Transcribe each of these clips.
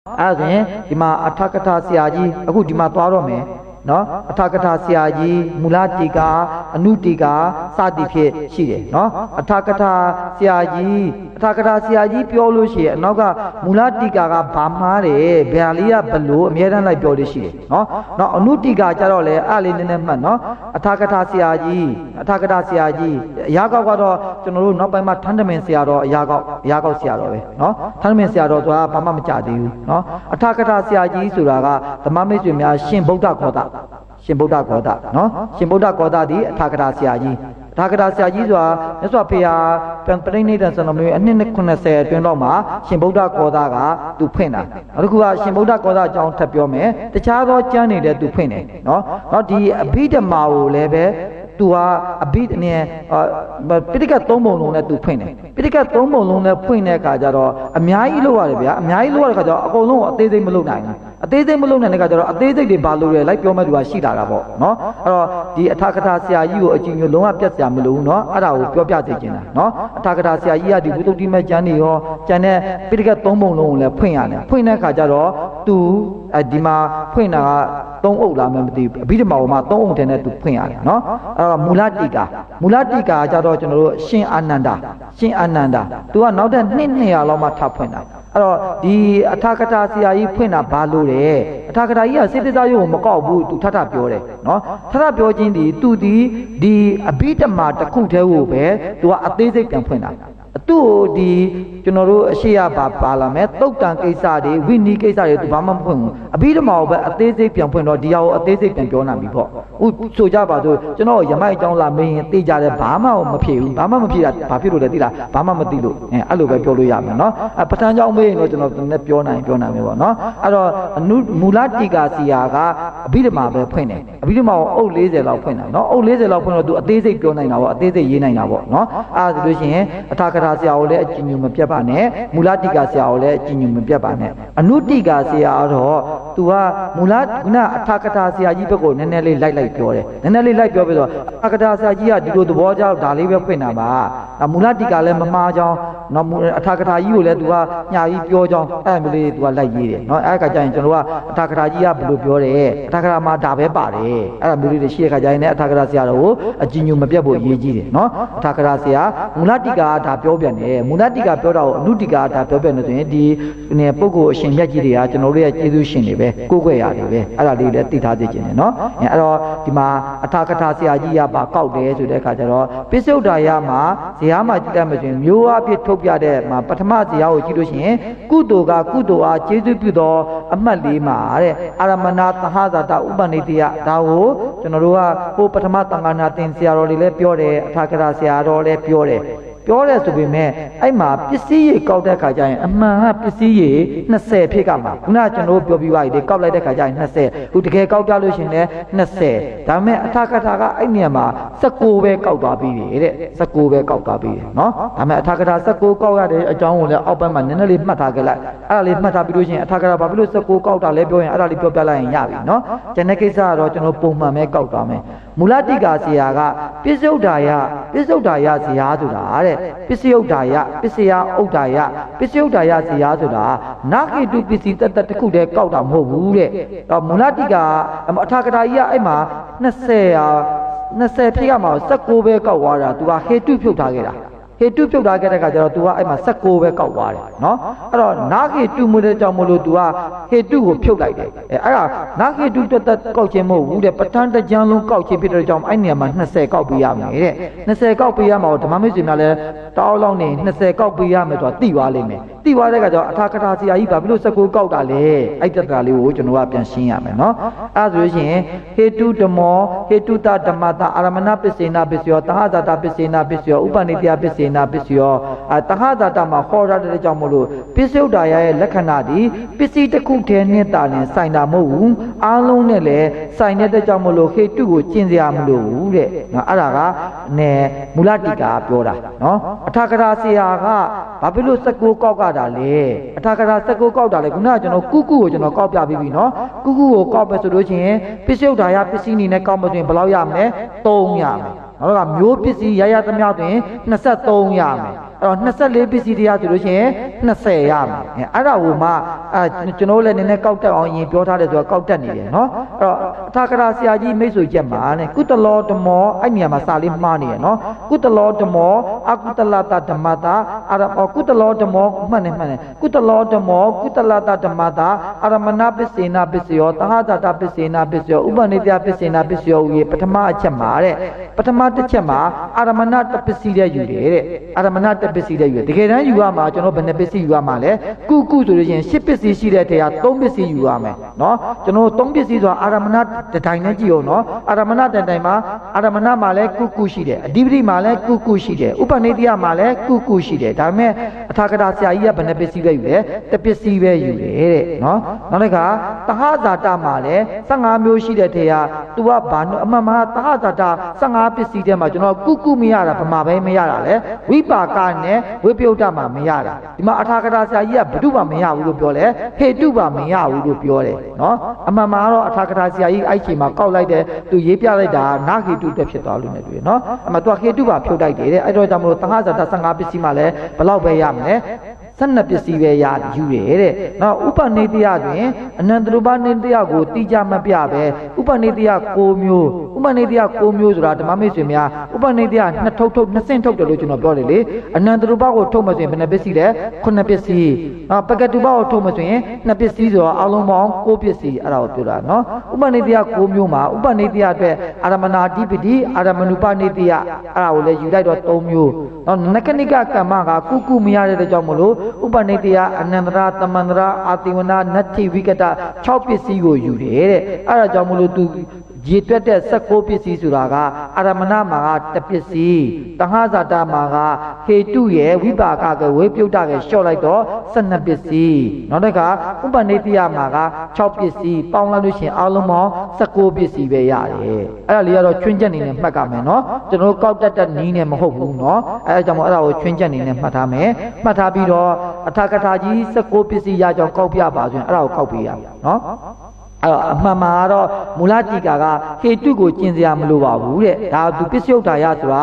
အဲ့ဒါဒီမှာအထကထာဆရာကြီးအခုဒီမှာသွားတော့မယ်နော်အထကထာဆရာကြီးမူလတိကအနုတိကစသည်ဖြင့်ရှိတယ်နော်အထကထာဆရာကြီးပြောလို့ရှိရင်အနောက်ကမူလတိကဘာမှားတယ်ဗျာလေးကဘလို့အမြဲတမ်းလိုက်ပြောလို့ရှိတယ်နော်အနုတိကကြတော့လေအဲ့လေးနည်းနည်းမှတ်နော်အထကထာဆရာကြီးအရာကောက်ကတော့ကျွန်တော်တို့နောက်ပိုင်းမှာထန်းတမင်ဆရာတော်အရာကောက်ဆရာတော်ပဲနော်ထန်းတမင်ဆရာတော်ဆိုတာဘာမှမကြသေးဘူးနော်အထကထာဆရာကြီးဆိုတာကဓမ္မမိတ်ဆွေများရှင်ဗုဒ္ဓဂေါတရှင်ဗုဒ္ဓဂေါတနော်ရှင်ဗုဒ္ဓဂေါတဒီအထကထာဆရာကြီးအထကထာဆရာကြီးဆိုတာမြတ်စွာဘုရားပြိဋိနိဒံစံတော်မျိုးအနှစ်90အတွင်းတော့မှာရှင်ဗုဒ္ဓဂေါတကသူဖွင့်တာနောက်တစ်ခုကရှင်ဗုဒ္ဓဂေါတအကြောင်းထပ်ပြောမယ်တခြားသောကျမ်းတွေသူဖွင့်တယ်နော်ဒီအဘိဓမ္မာကိုလည်းပဲသူကအဘိဓနဲ့ပိဋကတ်၃ပုံလုံးနဲ့သူဖွင့်တယ်ပိဋကတ်၃ပုံလုံးနဲ့ဖွင့်တဲ့အခါကျတော့အများကြီးလုပ်ရတယ်ဗျာအများကြီးလုပ်ရတဲ့အခါကျတော့အကုန်လုံးအသေးစိတ်မလုပ်နိုင်ဘူးအသေးစိတ်မလုပ်နိုင်တဲ့အခါကျတော့အသေးစိတ်တွေဘာလို့လဲလိုက်ပြောမဲ့သူကရှိလာတာပေါ့နော်အဲ့တော့ဒီအထကထာဆရာကြီးကိုအကြည့်မျိုးလုံးဝပြတ်စရာမလိုဘူးနော်အဲ့ဒါကိုပြောပြစေချင်တာနော်အထကထာဆရာကြီးကဒီဝိသုဒ္ဓိမကျမ်းတွေရောကျန်တဲ့ပိဋကတ်၃ပုံလုံးကိုလည်းဖွင့်ရတယ်ဖွင့်တဲ့အခါကျတော့သူဒီမှာဖွင့်တာက3အုပ်လားမသိဘူးအဘိဓမ္မာပေါ်မှာ3အုပ်ထဲနဲ့သူဖွင့်ရတယ်နော်အဲ့တော့မူလတိကာကြတော့ကျွန်တော်တို့ရှင်အာနန္ဒာသူကနောက်တဲ့200လောက်မှထပ်ဖွင့်တာအဲ့တော့ဒီအထကထာဆရာကြီးဖွင့်တာဘာလို့လဲအထကထာကြီးကစေတသာရုပ်ကိုမကောက်ဘူးသူထပြောတယ်နော်ထပြောချင်းသူဒီအဘိဓမ္မာတစ်ခုတည်းကိုပဲသူကအသေးစိတ်ပြန်ဖွင့်တာသူ့ဒီကျွန်တော်တို့အရှိရပါလာမယ်တုတ်တန်ကိစ္စတွေဝိနည်းကိစ္စတွေသူဘာမှမဖွင့်ဘူးအဘိဓမ္မာကိုပဲအသေးစိတ်ပြန်ဖွင့်တော့ဒီဟာကိုအသေးစိတ်ပြန်ပြောနိုင်ပြီပေါ့ဥဆိုကြပါဆိုကျွန်တော်ရမိုက်အကြောင်းလာမင်းသိကြတယ်ဘာမှမဖြစ်ဘူးဘာမှမဖြစ်တာဘာဖြစ်လို့လဲသိလားဘာမှမသိလို့အဲ့လိုပဲပြောလို့ရမယ်နော်ပဋ္ဌာန်းကြောင့်မေးရင်တော့ကျွန်တော်လည်းပြောနိုင်မယ်ပေါ့နော်အဲ့တော့မူလတိကာစီယာကအဘိဓမ္မာပဲဖွင့်တယ်အဘိဓမ္မာကိုအုပ်40လောက်ဖွင့်တာနော်အုပ်40လောက်ဖွင့်တော့သူအသေးစိတ်ပြောနိုင်တာပေါ့အသေးစိတ်ရေးနိုင်တာပေါ့နော်အဲ့ဒါဆိုလို့ရှိရင်အထာကထာဆရာကိုလည်းအကြည်ညိုမပြတ်ပါနဲ့မူလတိကာဆရာကိုလည်းအကြည်ညိုမပြတ်ပါနဲ့အနုတိကာဆရာတော့သူကမူလခုနအထာကထာဆရာကြီးဘက်ကိုနည်းနည်းလေးလိုက်ပြောတယ်နည်းနည်းလေးလိုက်ပြောပြီးတော့အထာကထာဆရာကြီးကဒီလိုသဘောကျဒါလေးပဲဖွင့်တာပါဒါမူလတိကာလည်းမမှားကြောင်းနော်အထာကထာကြီးကိုလည်းသူကညာကြီးပြောကြောင်းအဲ့လိုလေးသူကလိုက်ရေးတယ်နော်အဲ့ခါကျရင်ကျွန်တော်ကအထာကထာကြီးကဘယ်လိုပြောတယ်အထာကထာမှာဒါပဲပါတယ်အဲ့ဒါမျိုးလေးတွေရှိတဲ့ခါကျရင်လည်းအထာကထာဆရာတော်ကိုအကြည်ညိုမပြတ်ဖို့ရေးကြည့်တယ်နော်အထာကထာဆရာမူလတိကာကဒါပြောပြန်တယ်မူလတိကာပြောတာကိုအနုတိကာဒါပြောပြန်နေဆိုရင်ဒီပုဂ္ဂိုလ်အရှင်မြတ်ကြီးတွေကကျွန်တော်တို့ရဲ့ကျေးဇူးရှင်တွေပဲကိုးကွယ်ရတယ်ပဲအဲ့ဒါလေးလည်းသိထားသိခြင်းတယ်နော်အဲ့တော့ဒီမှာအထာကထာဆရာကြီးကပါကောက်တယ်ဆိုတဲ့အခါကျတော့ပိစ္ဆုတ်တာယမှာဇေယျမှာကြည့်တတ်မှဆိုရင်မျိုးအဖြစ်ထုတ်ပြတဲ့မှာပထမဇေယျကိုကြည့်လို့ရှိရင်ကုသိုလ်ကကုသိုလ်အားကျေးဇူးပြုသောအမှတ်လေးမှာတဲ့အာရမဏသဟဇာတဥပနိတိယဒါကိုကျွန်တော်တို့ကဟိုပထမသံဃာနာသင်ဆရာတော်တွေလည်းပြောတယ်အထာကထာဆရာတော်လည်းပြောတယ်ဆိုပေမဲ့အဲ့မှာပစ္စည်းရေကောက်တဲ့ခါကျရင်အမှန်ကပစ္စည်းရေ20ဖြစ်ကမှာခုနကကျွန်တော်ပြောပြီးပါပြီကောက်လိုက်တဲ့ခါကျရင်20ခုတကယ်ကောက်ကြလို့ရှင်လဲ20ဒါပေမဲ့အထာကထာကအဲ့နေရာမှာ19ပဲကောက်သွားပြီးတယ်တဲ့19ပဲကောက်သွားပြီးတယ်နော်ဒါပေမဲ့အထာကထာ19ကောက်ရတဲ့အကြောင်းကိုလည်းအောက်ပိုင်းမှာနည်းနည်းလေးမှတ်ထားခဲ့လိုက်အဲ့ဒါလေးမှတ်ထားပြီးလို့ရှင်အထာကထာဘာဖြစ်လို့19ကောက်တာလဲပြောရင်အဲ့ဒါလေးပြောပြလိုက်ရင်ရပြီနော်ကျန်တဲ့ကိစ္စကတော့ကျွန်တော်ပုံမှန်ပဲကောက်သွားမယ်မူလတိကာဆရာကပိစ္ဆုတ်တာယဇေယျဆိုတာတဲ့ပစ္စယုတ်တာယပစ္စယဥဒ္ဒါယပစ္စယုတ်တာယဇေယျဆိုတာနာခိတုပစ္စည်းတတတစ်ခုတည်းကောက်တာမဟုတ်ဘူးတဲ့မူလတိကာအထာကထာကြီးကအဲ့မှာ20ဖြစ်ရမှာ19ပဲကောက်သွားတာသူကဟေတုဖြုတ်ထားခဲ့တာဟေတုပြုတ်ထားခဲ့တဲ့ခါကျတော့ तू ကအဲ့မှာ19ပဲကောက်သွားတယ်နော်အဲ့တော့နာခေတုမှုတဲ့ကြောင့်မလို့ तू ကဟေတုကိုဖြုတ်လိုက်တယ်အဲ့ဒါနာခေတုတက်ကောက်ခြင်းမဟုတ်ဘူးတဲ့ပဋ္ဌာန်းတကြံလုံးကောက်ခြင်းဖြစ်တဲ့ကြောင့်အဲ့နေရာမှာ20ကောက်ပေးရမယ်တဲ့20ကောက်ပေးရမှာဓမ္မမိတ်ဆွေများလည်းတောင်းလောက်နေ20ကောက်ပေးရမယ်ဆိုတာသိသွားလိမ့်မယ်သိသွားတဲ့ခါကျတော့အထာကထာဆရာကြီးဘာဖြစ်လို့19ကောက်တာလဲအဲ့တတလေးကိုကျွန်တော်ကပြန်ရှင်းရမယ်နော်အဲ့ဒါဆိုရင်ဟေတုဓမ္မောဟေတုတဓမ္မတာအာရမဏပစ္စေနာပစ္စယောတဟဇာတပစ္စေနာပစ္စယောဥပနိတယပစ္စေနာပစ္စယောတဟဇာတမှာဟောရတဲ့ကြောင့်မလို့ပစ္စုဒ္ဒါယရဲ့လက္ခဏာဒီပစ္စည်းတစ်ခုတည်းနဲ့တာရင်ဆိုင်တာမဟုတ်ဘူးအားလုံးနဲ့လည်းဆိုင်တဲ့ကြောင့်မလို့ဟေတုကိုကျင့်စရာမလိုဘူးတဲ့နော်အဲ့ဒါကမူလတိကာပြောတာနော်အထာကထာဆရာကဘာဖြစ်လို့19ကောက်ကတာလဲအထာကထာ19ကောက်တာလဲခုနကကျွန်တော်ကုကိုကျွန်တော်ကောက်ပြပြီးပြီနော်ကုကိုကောက်ပဲဆိုလို့ချင်းပစ္စုဒ္ဒါယပစ္စည်းအနေနဲ့ကောက်မဆိုရင်ဘယ်လောက်ရမလဲ3ရမယ် နော်ကမျိုးပစ္စည်းရရသမျှတွင်23ရမယ်အဲ့တော့24ပစ္စည်းတရားဆိုလို့ရှိရင်20ရမယ်အဲ့ဒါကိုမှကျွန်တော်လည်းနည်းနည်းကောက်တက်အောင်ရင်ပြောထားတယ်ဆိုတော့ကောက်တက်နေတယ်နော်အဲ့တော့အထာကရာဆရာကြီးမိတ်ဆွေချက်မှာနဲ့ကုတလောဓမ္မောအဲ့နေရာမှာစာလေးမှားနေရနော်ကုတလောဓမ္မောအကုတလတဓမ္မတာကုတလောဓမ္မောမှန်တယ်ကုတလောဓမ္မောကုတလတဓမ္မတာအာရမဏပစ္စေနာပစ္စယောတဟဇာတပစ္စေနာပစ္စယောဥပနိတယပစ္စေနာပစ္စယောရေပထမအချက်မှာတဲ့ပထမတစ်ချက်မှာအာရမဏတပစ္စည်းတဲ့ယူတယ်တဲ့အာရမဏတပစ္စည်းတဲ့ယူတယ်တကယ်တမ်းယူရမှာကျွန်တော်ဘယ်နှပစ္စည်းယူရမှာလဲကုဆိုလို့ရှိရင်10ပစ္စည်းရှိတဲ့ထဲက3ပစ္စည်းယူရမယ်နော်ကျွန်တော်3ပစ္စည်းဆိုတာအာရမဏတတိုင်းနဲ့ကြည့်အောင်နော်အာရမဏတတိုင်းမှာအာရမဏမှာလည်းကုရှိတယ်အဓိပတိမှာလည်းကုရှိတယ်ဥပနိတယမှာလည်းကုရှိတယ်ဒါပေမဲ့အထာကရာဆရာကြီးကဘယ်နှပစ္စည်းပဲယူလဲတပစ္စည်းပဲယူတယ်တဲ့နော်နောက်တစ်ခါသဟဇာတမှာလည်း15မျိုးရှိတဲ့ထဲက तू ကဘာအမှန်မှာသဟဇာတ15ပစ္စည်းထဲမှာကျွန်တော်ကုမရတာဗမာပဲမရတာလေဝိပါကနဲ့ဝိပယုတ်တမှာမရတာဒီမှာအထာကရာဆရာကြီးကဘု து မှမရဘူးလို့ပြောလဲဟေတုပါမရဘူးလို့ပြောတယ်နော်အမှန်မှာတော့အထာကရာဆရာကြီးအဲ့ချိန်မှာကောက်လိုက်တဲ့ तू ရေးပြလိုက်တာနာခေတုတက်ဖြစ်သွားလို့နေတွေ့နော်အမှ तू ဟေတုပါဖြုတ်လိုက်တယ်တဲ့အဲ့တော့ကြောင့်မလို့သဟဇာတ15ပစ္စည်းမှလည်းဘယ်လောက်ပဲရမလဲ12ပစ္စည်းပဲရယူတယ်တဲ့နော်ဥပနိတယတွင်အနန္တရူပနိတယကိုတိကျမပြပဲဥပနိတယ6မျိုးဥပနိတယ6မျိုးဆိုတာဓမ္မမိတ်ဆွေများဥပနိတယ2ထုတ်2ဆင့်ထုတ်တယ်လို့ကျွန်တော်ပြောတယ်လေအနန္တရူပကိုထုတ်မှဆိုရင်ဘယ်နှပစ္စည်းလဲ9ပစ္စည်းပကတုပကိုထုတ်မှဆိုရင်2ပစ္စည်းဆိုတော့အလုံးပေါင်း9ပစ္စည်းအဲ့ဒါကိုပြောတာနော်ဥပနိတယ6မျိုးမှာဥပနိတယအတွက်အာရမဏဓိပတိအာရမဏုပနိတယအဲ့ဒါကိုလည်းယူလိုက်တော့3မျိုးနော်နကနိကကမ္မကကုမရတဲ့ကြောင့်မလို့ဥပနိတယအနန္တရာသမန္တရာအာတိဝနာနတ္ထိဝိကတ6ပစ္စည်းကိုယူတယ်တဲ့အဲ့ဒါကြောင့်မလို့သူရေတွက်တဲ့16ပစ္စည်းဆိုတာကအာရမဏမှာက1ပစ္စည်းတဟဇာတမှာကဟေတုရဲ့ဝိပါကကဝေပြုတ်တကလျှော့လိုက်တော့12ပစ္စည်းနောက်တစ်ခါဥပနိတယမှာက6ပစ္စည်းပေါင်းလိုက်လို့ရှိရင်အလုံးပေါင်း16ပစ္စည်းပဲရတယ်အဲ့ဒါလေးကတော့ချွင်းချက်နေနဲ့မှတ်ကြမယ်နော်ကျွန်တော်ကောက်တက်တဲ့နီးနဲ့မဟုတ်ဘူးနော်အဲ့ဒါကြောင့်မို့အဲ့ဒါကိုချွင်းချက်နေနဲ့မှတ်ထားမယ်မှတ်ထားပြီးတော့အထာကထာကြီး16ပစ္စည်းရကြောင်းကောက်ပြပါဆိုရင်အဲ့ဒါကိုကောက်ပေးရနော်အဲ့တော့အမှန်မှာတော့မူလတိကာကဟေတုကိုကျင့်စရာမလိုပါဘူးတဲ့ဒါသူပစ္စယုတ်တာရဆိုတာ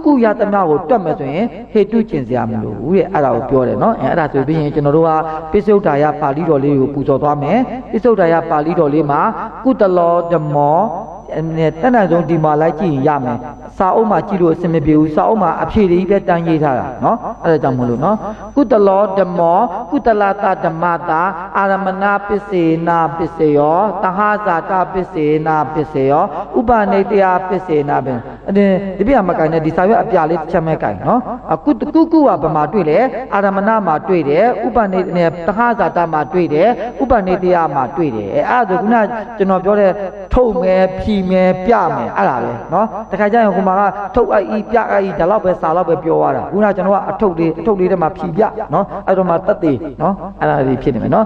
ကုရသမျှကိုတွက်မယ်ဆိုရင်ဟေတုကျင့်စရာမလိုဘူးတဲ့အဲ့ဒါကိုပြောတယ်နော်အဲ့ဒါဆိုပြီးရင်ကျွန်တော်တို့ကပစ္စယုတ်တာရပါဠိတော်လေးကိုပူဇော်သွားမယ်ပစ္စယုတ်တာရပါဠိတော်လေးမှာကုတလောဓမ္မောတဏ္ဍဆုံးဒီမှာလိုက်ကြည့်ရမယ်စာအုပ်မှာကြည့်လို့အဆင်မပြေဘူးစာအုပ်မှာအဖြေတွေပဲတန်းရေးထားတာနော်အဲ့ဒါကြောင့်မလို့နော်ကုတလောဓမ္မောကုတလတဓမ္မတာအာရမဏပစ္စေနာပစ္စယောတဟဇာတပစ္စေနာပစ္စယောဥပနိတယပစ္စေနာပင်ဒီပြမကိုင်နဲ့ဒီစာရွက်အပြလေးတစ်ချက်မဲ့ကိုင်နော်ကုကဗမာတွေ့တယ်အာရမဏမှာတွေ့တယ်ဥပနိတဟဇာတမှာတွေ့တယ်ဥပနိတယမှာတွေ့တယ်အဲ့ဒါဆိုခုနကျွန်တော်ပြောတဲ့ထုတ်မယ်ဖြီမယ်ပြမယ်အဲ့ဒါပဲနော်တခါကျရင်ဟိုမှာကထုတ်အိပြအိဒါလောက်ပဲစာလောက်ပဲပြောရတာခုနကျွန်တော်ကအထုတ်လေးထဲမှာဖြီပြနော်အဲ့တော့မှတက်သေးနော်အဲ့ဒါလေးဖြစ်နေမယ်နော်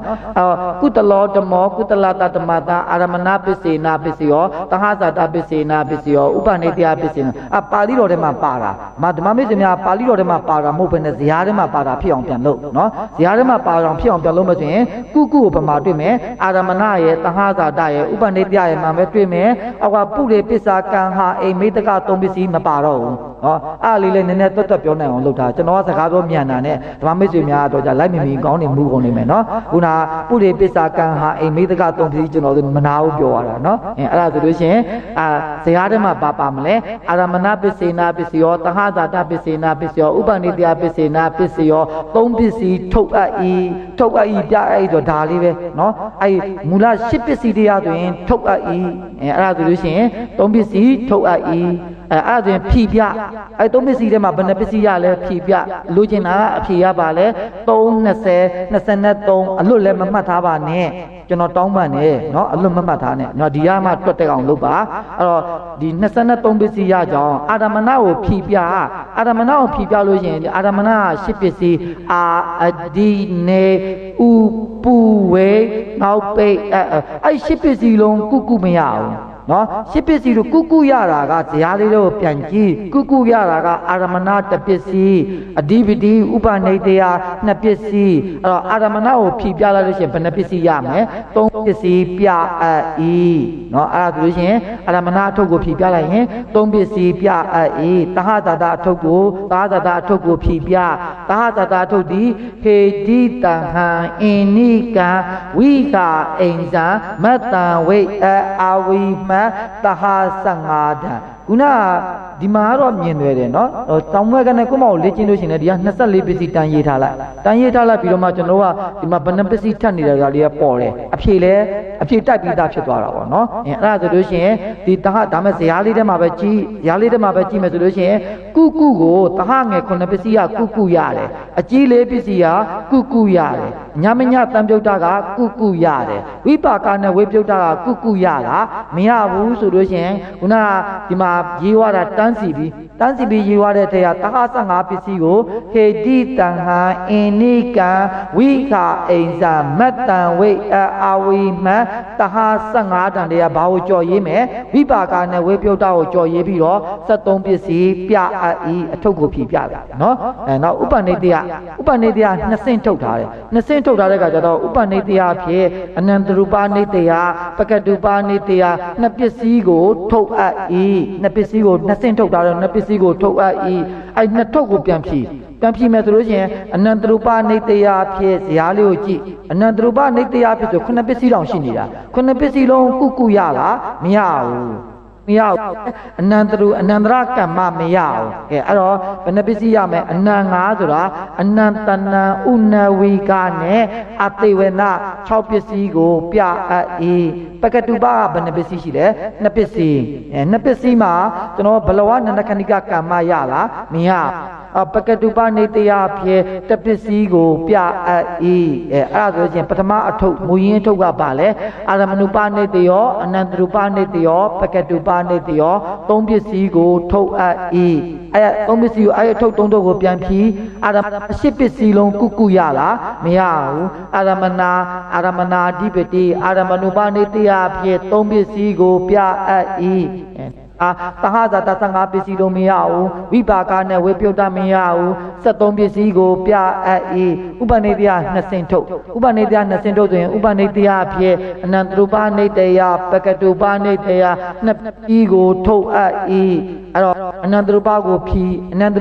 ကုတလောဓမ္မောကုတလတဓမ္မတာအာရမဏပစ္စေနာပစ္စယောတဟဇာတပစ္စေနာပစ္စယောဥပနိတယပစ္စေနာပါဠိတော်ထဲမှာပါတာဓမ္မမိတ်ဆွေများပါဠိတော်ထဲမှာပါတာမဟုတ်ဘဲနဲ့ဇာတ်ထဲမှာပါတာဖြစ်အောင်ပြန်လုပ်နော်ဇာတ်ထဲမှာပါအောင်ဖြစ်အောင်ပြန်လုပ်မှဆိုရင်ကုကိုဗမာတွေ့မယ်အာရမဏရဲ့တဟဇာတရဲ့ဥပနိတယရဲ့မှာပဲတွေ့မယ်အောက်ကပုရိပစ္စာကံဟာအိမိတကသုံးပစ္စည်းမပါတော့ဘူးနော်အဲ့လေးလေးနည်းနည်းတွတ်ပြောနိုင်အောင်လုပ်တာကျွန်တော်ကစကားပြောမြန်တာနဲ့ဓမ္မမိတ်ဆွေများတော့じゃလိုက်မမီကောင်းနေမှုကုန်နေမယ်နော်ခုနပုရိပစ္စာကံဟာအိမိတကသုံးပစ္စည်းကျွန်တော်တို့မနာဘူးပြောရတာနော်အဲ့ဒါဆိုလို့ရှိရင်ဇာတ်ထဲမှာပါမလဲအာရမဏပစ္စေနာပစ္စယောတဟဇာတပစ္စေနာပစ္စယောဥပနိတယပစ္စေနာပစ္စယောသုံးပစ္စည်းထုတ်အပ်ဤပြအဲ့တော့ဒါလေးပဲနော်အဲ့မူလ10ပစ္စည်းတရားဆိုရင်ထုတ်အပ်ဤအဲ့ဒါဆိုလို့ရှိရင်သုံးပစ္စည်းထုတ်အပ်ဤအဲ့ဒါဆိုရင်ဖြီပြအဲ့သုံးပစ္စည်းထဲမှာဘယ်နှပစ္စည်းရလဲဖြီပြလိုချင်တာအဖြေရပါလဲ320 23အလွတ်လည်းမမှတ်ထားပါနဲ့ကျွန်တော်တောင်းပန်နေနော်အလွတ်မမှတ်ထားနဲ့နော်ဒီရမှတွတ်တက်အောင်လုပ်ပါအဲ့တော့ဒီ23ပစ္စည်းရကြောင်းအာရမဏကိုဖြီပြအာရမဏကိုဖြီပြလို့ရှိရင်အာရမဏက10ပစ္စည်းအာအဒီနေဥပူဝေနောက်ပိတ်အဲ့10ပစ္စည်းလုံးကုမရအောင် နော်ရှစ်ပစ္စည်းတို့ကုကုရတာကဇာလေးတို့ပြန်ကြည့်ကုကုရတာကအာရမဏတစ်ပစ္စည်းအဓိပတိဥပနိတယနှစ်ပစ္စည်းအဲ့တော့အာရမဏကိုဖြည့်ပြလိုက်လို့ရှိရင်ဘယ်နှပစ္စည်းရမယ်သုံးပစ္စည်းပြအပ်၏နော်အဲ့ဒါဆိုလို့ရှိရင်အာရမဏအထုပ်ကိုဖြည့်ပြလိုက်ရင်သုံးပစ္စည်းပြအပ်၏တဟဇာတအထုပ်ကိုတဟဇာတအထုပ်ကိုဖြည့်ပြတဟဇာတအထုပ်ဒီဟေတိတဟံအင်နိကံဝိကာအိဉ္စံမတ္တံဝိအာဝိမတဟ15ဓာတ်ခုနဒီမှာတော့မြင်တွေ့တယ်နော်တောင်ဘက်ကနဲ့ကိုမကိုလေ့ကျင့်လို့ရှိရင်ဒီက24ပစ္စည်းတန်ရေးထားလိုက်တန်ရေးထားလိုက်ပြီးတော့မှကျွန်တော်ကဒီမှာဘယ်နှပစ္စည်းထပ်နေတာလေးကပေါ်တယ်အဖြေတိုက်ပြီးသားဖြစ်သွားတာပေါ့နော်အဲ့ဒါဆိုလို့ရှိရင်ဒီတဟဒါမဲ့ဇာလေးထဲမှာပဲကြီးဇာလေးထဲမှာပဲကြီးမယ်ဆိုလို့ရှိရင်ကုကုကိုတဟငယ်9ပစ္စည်းကကုကုရတယ်အကြီးလေးပစ္စည်းကကုကုရတယ်ညမညတန်ပြုတ်တာကကုကုရတယ်ဝိပါကနဲ့ဝိပြုတ်တာကကုကုရတာမရဘူးဆိုလို့ရှိရင်ခုနကဒီမှာရေးဝတာတန်းစီပြီးရေးဝတဲ့ထဲကတဟ15ပစ္စည်းကိုဟေတိတံဟံအင်နိကံဝိခာအိဉ္စံမတ္တံဝိအာဝိမတဟ15တန်တွေကဘာကိုကြော်ရေးမယ်ဝိပါကနဲ့ဝိပြုတ်တာကိုကြော်ရေးပြီးတော့73ပစ္စည်းပြအပ်ဤအထုပ်ကိုဖြည့်ပြတာနော်နောက်ဥပနိတယ2ဆင့်ထုတ်ထားတယ်2ဆင့်ထုတ်ထားတဲ့အခါကျတော့ဥပနိတယဖြစ်အနန္တရူပနိတယပကတုပနိတယနှစ်ပစ္စည်းကိုထုတ်အပ်ဤနှစ်ပစ္စည်းကို2ဆင့်ထုတ်ထားတယ်နှစ်ပစ္စည်းကိုထုတ်အပ်ဤအဲ့နှစ်ထုတ်ကိုပြန်ဖြည့်မယ်ဆိုလို့ရှိရင်အနန္တရူပနိတယဖြစ်ဇာလေးကိုကြည့်အနန္တရူပနိတယဖြစ်ဆို9ပစ္စည်းတောင်ရှိနေတာ9ပစ္စည်းလုံးကုကုရလားမရဘူးအနန္တရကမ္မမရအောင်ကဲအဲ့တော့ဘယ်နှပစ္စည်းရမယ်အနန္ငါဆိုတာအနန္တနံဥနဝိကနဲ့အသိဝန6ပစ္စည်းကိုပြအပ်၏ပကတုပကဘယ်နှပစ္စည်းရှိလဲ2ပစ္စည်း2ပစ္စည်းမှာကျွန်တော်ဘလဝနန္ဒခဏိကကမ္မရလားမရပကတုပနိတယဖြစ်တပစ္စည်းကိုပြအပ်၏အဲ့ဒါဆိုရင်ပထမအထုပ်မူရင်းအထုပ်ကပါလဲအာရမဏုပနိတယောအနန္တရူပနိတယောပကတုပနိတယောသုံးပစ္စည်းကိုထုတ်အပ်၏အဲ့သုံးပစ္စည်းကိုအဲ့အထုပ်သုံးထုပ်ကိုပြန်ဖြီးအာရ8ပစ္စည်းလုံးကုကုရလားမရဘူးအာရမဏအဓိပတိအာရမဏုပနိတယဖြစ်သုံးပစ္စည်းကိုပြအပ်၏တဟဇာတ15ပစ္စည်းလုံးမရဘူးဝိပါကနဲ့ဝိပြုတ်တမရဘူး73ပစ္စည်းကိုပြအပ်၏ဥပနိတယ2ဆင့်ထုတ်ဥပနိတယ2ဆင့်ထုတ်ဆိုရင်ဥပနိတယဖြစ်အနန္တရူပနိတယပကတုပနိတယ2ပစ္စည်းကိုထုတ်အပ်၏အဲ့တော့အနန္တရူပကိုဖြီးရင်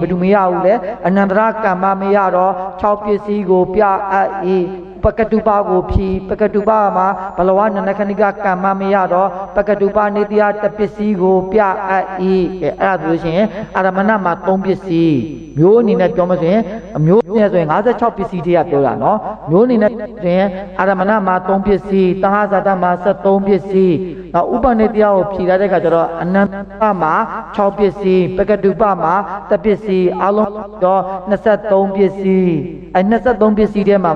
ဘယ်သူမရဘူးလဲအနန္တရကမ္မမရတော့6ပစ္စည်းကိုပြအပ်၏ပကတုပကိုဖြီးပကတုပမှာဘလဝနန္ဒခဏိကကမ္မမရတော့ပကတုပနိတယတပစ္စည်းကိုပြအပ်၏အဲ့ဒါဆိုရှင်အာရမဏမှာ3ပစ္စည်းမျိုးအနေနဲ့ပြောမှဆိုရင်အမျိုးနဲ့ဆိုရင်56ပစ္စည်းတည်းကပြောတာနော်မျိုးအနေနဲ့ဆိုရင်အာရမဏမှာ3ပစ္စည်းတဟဇာတမှာ73ပစ္စည်းနောက်ဥပနိတယကိုဖြီးလိုက်တဲ့အခါကျတော့အနန္တမှာ6ပစ္စည်းပကတုပမှာ1ပစ္စည်းအလုံးတော့23ပစ္စည်းအဲ့23ပစ္စည်းထဲမှာ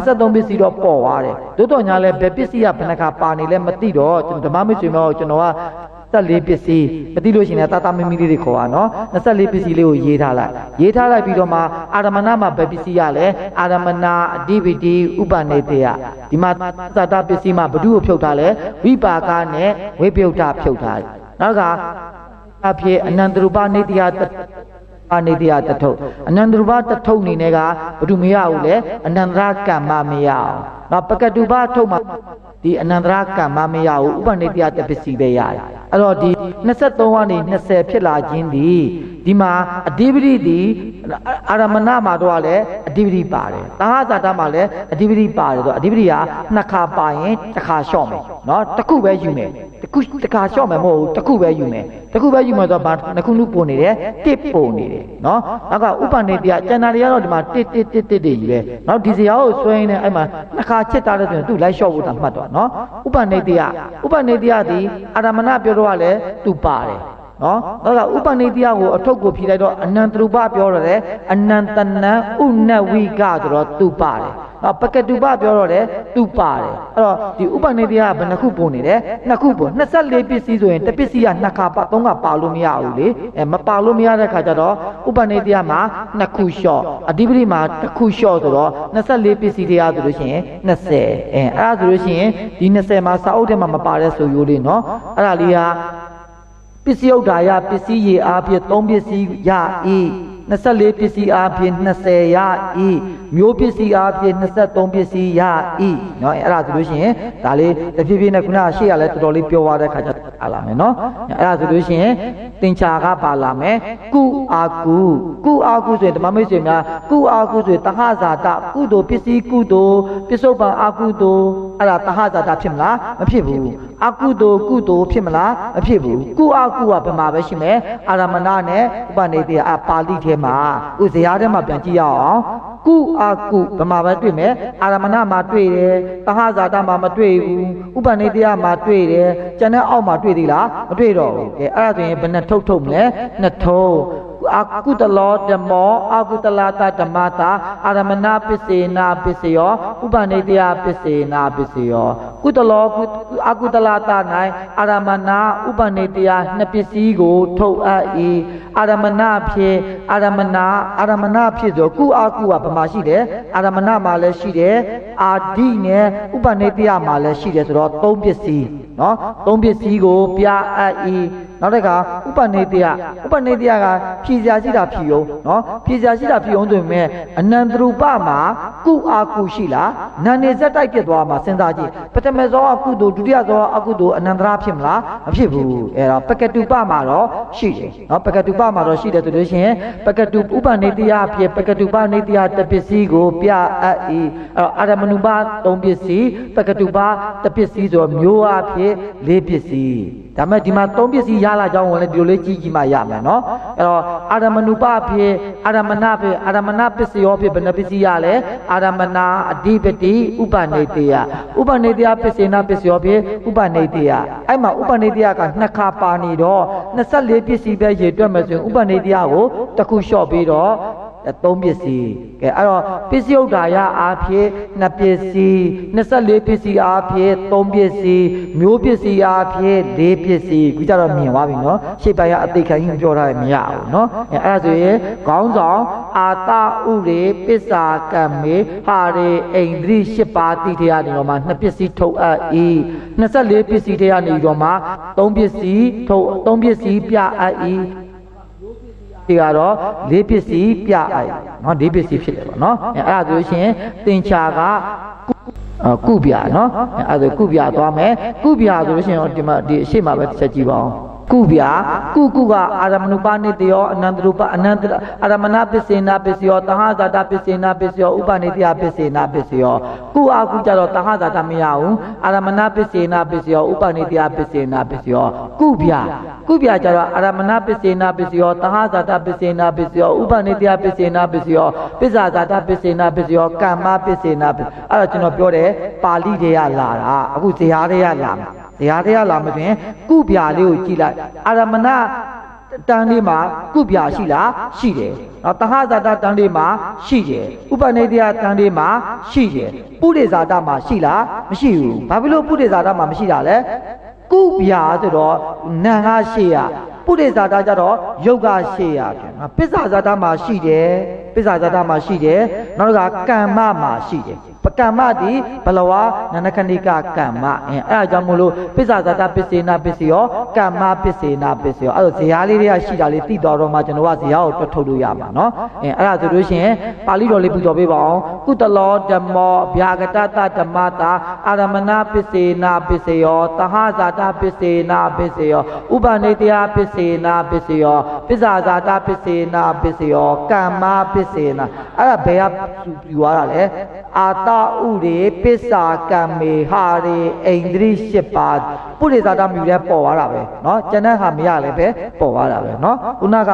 23ပစ္စည်းတော့ပေါ်သွားတယ်တို့တော့ညာလဲဘယ်ပစ္စည်းကဘယ်နှခါပါနေလဲမသိတော့ဓမ္မမိတ်ဆွေမျိုးကျွန်တော်က24ပစ္စည်းမသိလို့ရှိရင်တာမီမီလေးတွေခေါ်ပါနော်24ပစ္စည်းလေးကိုရေးထားလိုက်ပြီးတော့မှအာရမဏမှာဘယ်ပစ္စည်းရလဲအာရမဏအဓိပတိဥပနိတယဒီမှာသတ္တပစ္စည်းမှာဘု து ကိုဖြုတ်ထားလဲဝိပါကနဲ့ဝိပယုတ်တာဖြုတ်ထားတယ်နောက်ကအဖြစ်အနန္တရူပနိတယနိတယတထုပ်အနန္တရူပတထုပ်အနေနဲ့ကဘယ်သူမရဘူးလဲအနန္တရကမ္မမရအောင်နောက်ပကတုပထုပ်မှာဒီအနန္တရကမ္မမရဘူးဥပနိတယတပစ္စည်းပဲရတယ်အဲ့တော့ဒီ23ကနေ20ဖြစ်လာခြင်းဒီမှာအဓိပတိဒီအာရမဏမှာတော့လည်းအဓိပတိပါတယ်သဟဇာတမှာလည်းအဓိပတိပါတယ်ဆိုအဓိပတိက2ခါပါရင်1ခါလျှော့မယ်နော်တစ်ခုပဲယူမယ်တစ်ခါလျှော့မယ်မဟုတ်ဘူးတစ်ခုပဲယူမယ်ဆိုတော့ဘာနှစ်ခုပုံနေတယ်1ပုံနေတယ်နော်နောက်ကဥပနိတယကျန်တာတွေကတော့ဒီမှာ1တွေယူတယ်နောက်ဒီစရာကိုဆွဲနေအဲ့မှာ2ခါချစ်တာလို့ဆိုရင်သူ့လိုက်လျှော့ဖို့တာမှတ်တော့နော်ဥပနိတယဒီအာရမဏပြောတော့လည်းသူပါတယ် နော်ဒါကဥပနိတရားကိုအထုပ်ကိုဖြေလိုက်တော့အနန္တရူပပြောရတယ်အနန္တနံဥနဝိကဆိုတော့သူပါတယ်နော်ပကတုပပြောတော့တယ်သူပါတယ်အဲ့တော့ဒီဥပနိတရားကဘယ်နှခုပုံနေလဲနှစ်ခုပုံ24ပစ္စည်းဆိုရင်တစ်ပစ္စည်းကနှစ်ခါပါသုံးခါပါလို့မရဘူးလေမပါလို့မရတဲ့ခါကျတော့ဥပနိတရားမှာနှစ်ခုလျှော့အဓိပတိမှာတစ်ခုလျှော့ဆိုတော့24ပစ္စည်းတရားဆိုလို့ရှိရင်20အဲ့ဒါဆိုလို့ရှိရင်ဒီ20မှာစာအုပ်ထဲမှာမပါတဲ့ဆိုရိုးလေးနော်အဲ့ဒါလေးကပစ္စည်းဥဒ္ဒါယပစ္စည်းရေအားဖြင့်3ပစ္စည်းရ၏24ပစ္စည်းအားဖြင့်20ရ၏မျိုးပစ္စည်းအားဖြင့်23ပစ္စည်းရ၏เนาะအဲ့ဒါဆိုလို့ရှိရင်ဒါလေးတဖြည်းဖြည်းနဲ့ခုနရှေ့ရလဲတော်တော်လေးပြောသွားတဲ့ခါကျပါလာမယ်เนาะအဲ့ဒါဆိုလို့ရှိရင်သင်္ချာကပါလာမယ်ကုအာကုဆိုရင်ဓမ္မမိတ်ဆွေများကုအာကုဆိုရင်တဟဇာတကုသိုလ်ပစ္စည်းကုသိုလ်ပစ္စုပန်အာကုသိုလ်အဲ့ဒါတဟဇာတဖြစ်မလားမဖြစ်ဘူးအကုသိုလ်ကုသိုလ်ဖြစ်မလားမဖြစ်ဘူးကုအာကုကဘယ်မှာပဲရှိမယ်အာရမဏနဲ့ဥပနိဒေအပါဠိထဲမှာဥဇရာထဲမှာပြန်ကြည့်ရအောင်ကုအာကုဘယ်မှာပဲတွေ့မယ်အာရမဏမှာတွေ့တယ်တဟဇာတမှာမတွေ့ဘူးဥပနိဒေမှာတွေ့တယ်ကျန်တဲ့အောက်မှာတွေ့သေးလားမတွေ့တော့ဘူးကဲအဲ့ဒါဆိုရင်ဘယ်နှထုတ်မလဲနှစ်ထုတ်အကုတလောဓမ္မောအကုတလာတဓမ္မတာအာရမဏပစ္စေနာပစ္စယောဥပနိဒေယပစ္စေနာပစ္စယောကုတလောအကုတလာတ၌အာရမဏဥပနိဒေယနှစ်ပစ္စည်းကိုထုတ်အပ်၏အာရမဏဖြင့်အာရမဏဖြစ်ဆိုကုအကုကဘာမှရှိတယ်အာရမဏမှာလည်းရှိတယ်အာဒိနဲ့ဥပနိဒေယမှာလည်းရှိတယ်ဆိုတော့သုံးပစ္စည်းနော်သုံးပစ္စည်းကိုပြအပ်၏နောက်တစ်ခါဥပနိဒေယကဖြည့်စရာရှိတာဖြည့်အောင်နော်ဖြည့်စရာရှိတာဖြည့်အောင်ဆိုပေမဲ့အနန္တရူပမှာကုအာကုရှိလားနာနေဇက်တိုက်ပြတ်သွားမှာစဉ်းစားကြည့်ပထမဇောအကုသိုလ်ဒုတိယဇောအကုသိုလ်အနန္တရာဖြစ်မလားမဖြစ်ဘူးအဲ့တော့ပကတုပမှာတော့ရှိတယ်နော်ပကတုပမှာတော့ရှိတယ်ဆိုလို့ရှိရင်ပကတုဥပနိဒေယဖြစ်ပကတုပနိဒေယတပစ္စည်းကိုပြအပ်၏အဲ့တော့အာရမဏုပ3ပစ္စည်းပကတုပတပစ္စည်းဆိုမျိုးအဖြစ်4ပစ္စည်းဒါမဲ့ဒီမှာ3ပစ္စည်းရလာကြောင်းဝင်လေဒီလိုလေးကြီးမှရမယ်နော်အဲ့တော့အာရမဏုပဖြစ်အာရမဏဖြစ်အာရမဏပစ္စယောဖြစ်ဘယ်နှပစ္စည်းရလဲအာရမဏအဓိပတိဥပနိဒေယဥပနိဒေယပစ္စေနာပစ္စယောဖြစ်ဥပနိဒေယအဲ့မှာဥပနိဒေယကနှစ်ခါပါနေတော့24ပစ္စည်းပဲရေတွက်မယ်ဆိုရင်ဥပနိဒေယကိုတစ်ခုလျှော့ပြီးတော့3ပစ္စည်းကဲအဲ့တော့ပစ္စည်းဥဒ္ဒါယအားဖြင့်2ပစ္စည်း24ပစ္စည်းအားဖြင့်3ပစ္စည်းမျိုးပစ္စည်းအားဖြင့်4ပစ္စည်းခုကြတော့မြင်သွားပြီနော်ရှေ့ပိုင်းကအသိခံကြီးပြောထားတယ်မရဘူးနော်အဲ့ဒါဆိုရင်ခေါင်းဆောင်အာတဥရေပစ္စာကံမေဟာရေအိန္ဒြိ8ပါးတိထေရနေတော့မှ2ပစ္စည်းထုတ်အပ်၏24ပစ္စည်းထေရနေတော့မှ3ပစ္စည်းထုတ်3ပစ္စည်းပြအပ်၏ဒီကတော့4ပစ္စည်းပြအိုက်နော်4ပစ္စည်းဖြစ်တယ်ပေါ့နော်အဲ့ဒါဆိုရှင်သင်္ချာကကုပြနော်အဲ့ဒါကုပြသွားမယ်ကုပြဆိုလို့ရှိရင်ဒီမှာဒီအရှိမပဲချက်ကြည့်ပါအောင်ကုပြကုကအာရမဏုပနိတယောအနန္တရူပအနန္တအာရမဏပစ္စေနာပစ္စယောတဟဇာတပစ္စေနာပစ္စယောဥပနိတယပစ္စေနာပစ္စယောကုအာကုကြတော့တဟဇာတမရဘူးအာရမဏပစ္စေနာပစ္စယောဥပနိတယပစ္စေနာပစ္စယောကုပြကြတော့အာရမဏပစ္စေနာပစ္စယောတဟဇာတပစ္စေနာပစ္စယောဥပနိတယပစ္စေနာပစ္စယောပစ္ဆာဇာတပစ္စေနာပစ္စယောကမ္မပစ္စေနာအဲ့တော့ကျွန်တော်ပြောတယ်ပါဠိတွေကလာတာအခုဇေယျတွေကလာမှာတရားတရားလာမဆိုရင်ကုပြလေးကိုကြည့်လိုက်အာရမဏတန်လေးမှာကုပြရှိလားရှိတယ်နော်တဟဇာတတန်လေးမှာရှိတယ်ဥပနိဒေယတန်လေးမှာရှိတယ်ပုရိဇာတမှာရှိလားမရှိဘူးဘာဖြစ်လို့ပုရိဇာတမှာမရှိတာလဲကုပြဆိုတော့နာငါရှိရပုရိဇာတကြတော့ယုတ်ကရှိရပြန်ပစ္ဆာဇာတမှာရှိတယ်ပစ္ဆာဇာတမှာရှိတယ်နောက်တစ်ခါကမ္မမှာရှိတယ်ပကမ္မတိဘလဝနန္ဒခဏိကကမ္မအဲ့ဒါကြောင့်မို့လို့ပစ္ဆာဇာတပစ္စေနာပစ္စယောကမ္မပစ္စေနာပစ္စယောအဲ့ဒါဇေယျလေးတွေကရှိတာလေးသိတော်တော့မှကျွန်တော်ကဇေယျကိုတွတ်ထုတ်လို့ရမှာနော်အဲ့ဒါဆိုလို့ရှိရင်ပါဠိတော်လေးပူဇော်ပေးပါအောင်ကုတလောဓမ္မောဗျာဂတတဓမ္မတာအာရမဏပစ္စေနာပစ္စယောတဟဇာတပစ္စေနာပစ္စယောဥပနိတယပစ္စေနာပစ္စယောပစ္ဆာဇာတပစ္စေနာပစ္စယောကမ္မပစ္စေနာအဲ့ဒါဘယ်ကယူရတာလဲအာတ ဥရေပစ္စာကံမေဟာရေအိန္ဒြိ၈ပါးပုရိသတာမြူလဲပေါ်သွားတာပဲเนาะကျန်တဲ့ဟာမရလည်းပဲပေါ်သွားတာပဲเนาะခုနက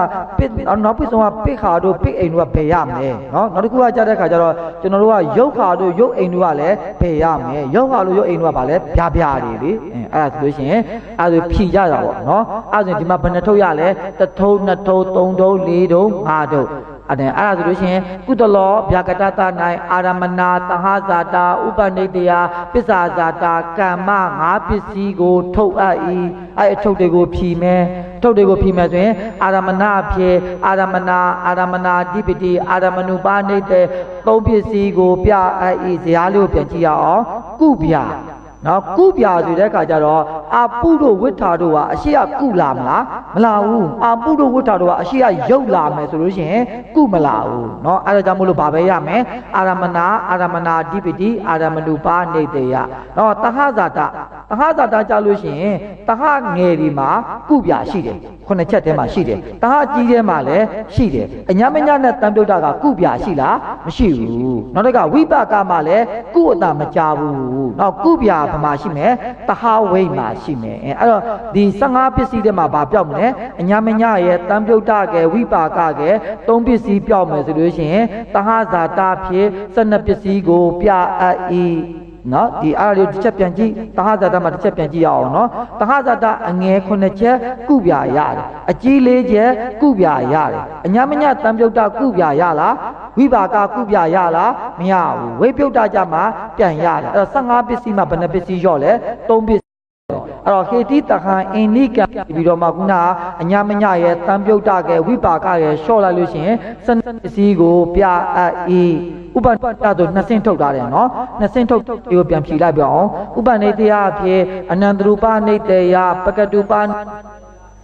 နောက်ပြီးဆုံးကပိခါတို့ပိအိမ်တို့ကဘယ်ရမလဲเนาะနောက်တစ်ခုကကြားတဲ့ခါကျတော့ကျွန်တော်တို့ကရုပ်ခါတို့ရုပ်အိမ်တို့ကလည်းဘယ်ရမလဲရုပ်ခါတို့ရုပ်အိမ်တို့ကဗာလဲပြားပြားတွေလေအဲ့ဒါဆိုလို့ရှိရင်အဲ့ဒါဖြီကြတာပေါ့เนาะအဲ့ဒါဆိုဒီမှာဘယ်နှထုတ်ရလဲတစ်ထုံးနှစ်ထုံးသုံးထုံးလေးထုံးငါးထုံးအဲ့ဒါဆိုလို့ရှိရင်ကုသလောဗျာကတတ၌အာရမနာသဟဇာတာဥပနိတ္တယပစ္စာဇာတာကမ္မငါးပစ္စည်းကိုထုတ်အပ်၏အဲ့အထုတ်တွေကိုဖြီမယ်ထုတ်တွေကိုဖြီမယ်ဆိုရင်အာရမနာဖြစ်အာရမနာဓိပတိအာရမနုပါနိတ္တသုံးပစ္စည်းကိုပြအပ်၏ဇာတ်လေးကိုပြန်ကြည့်ရအောင်ကုဗျာနော်ကုပြာဆိုတဲ့အခါကျတော့အာပုတို့ဝိထာတို့ဟာအရှိကကုလာမလားမလာဘူးအာပုတို့ဝိထာတို့ဟာအရှိကရုပ်လာမယ်ဆိုလို့ရှိရင်ကုမလာဘူးเนาะအဲဒါကြောင့်မို့လို့ဗာပဲရမယ်အာရမနာဓိပတိအာရမနုပါနေတေယเนาะတဟဇာတကြလို့ရှိရင်တဟငယ်ဒီမှာကုပြာရှိတယ်ခုနှစ်ချက်ထဲမှာရှိတယ်တဟကြီးထဲမှာလည်းရှိတယ်အညမညနဲ့တန်ပြုတ်တာကကုပြာရှိလားမရှိဘူးနောက်တစ်ခါဝိပကမှာလည်းကုအတာမကြဘူးเนาะကုပြာဘာမှရှိမယ်တဟဝိမှာရှိမယ်အဲ့တော့ဒီ15ပစ္စည်းထဲမှာဘာပြောက်မလဲအညမညရဲ့တန်ပြုတ်တာကဲဝိပါကကဲ3ပစ္စည်းပြောက်မယ်ဆိုလို့ရှိရင်တဟဇာတာဖြစ်12ပစ္စည်းကိုပြအပ်၏နော်ဒီအားလေးတစ်ချက်ပြန်ကြည့်တဟဇာတမှာတစ်ချက်ပြန်ကြည့်ရအောင်နော်တဟဇာတအငယ်9ချက်ကုပြာရတယ်အကြီး4ချက်ကုပြာရတယ်အညမညတံပြုတ်တာကုပြာရလားဝိပါကကုပြာရလားမရဘူးဝိပြုတ်တာကြမှာပြန်ရတယ်အဲ့တော့15ပစ္စည်းမှာဘယ်နှပစ္စည်းရော့လဲ3ပစ္စည်းအဲ့တော့ဟေတိတခါအင်းနိကပြီးတော့မှခုနအညမညရဲ့တံပြုတ်တာကဲဝိပါကရဲ့လျှော့လိုက်လို့ရှိရင်12ပစ္စည်းကိုပြအပ်၏ဥပနိတ္တဆို2ဆင့်ထုတ်ထားတယ်နော်2ဆင့်ထုတ်ကိုပြန်ဖြေလိုက်ပြအောင်ဥပနိတ္တယအဖြစ်အနန္တရူပနိတ္တယပကတုပ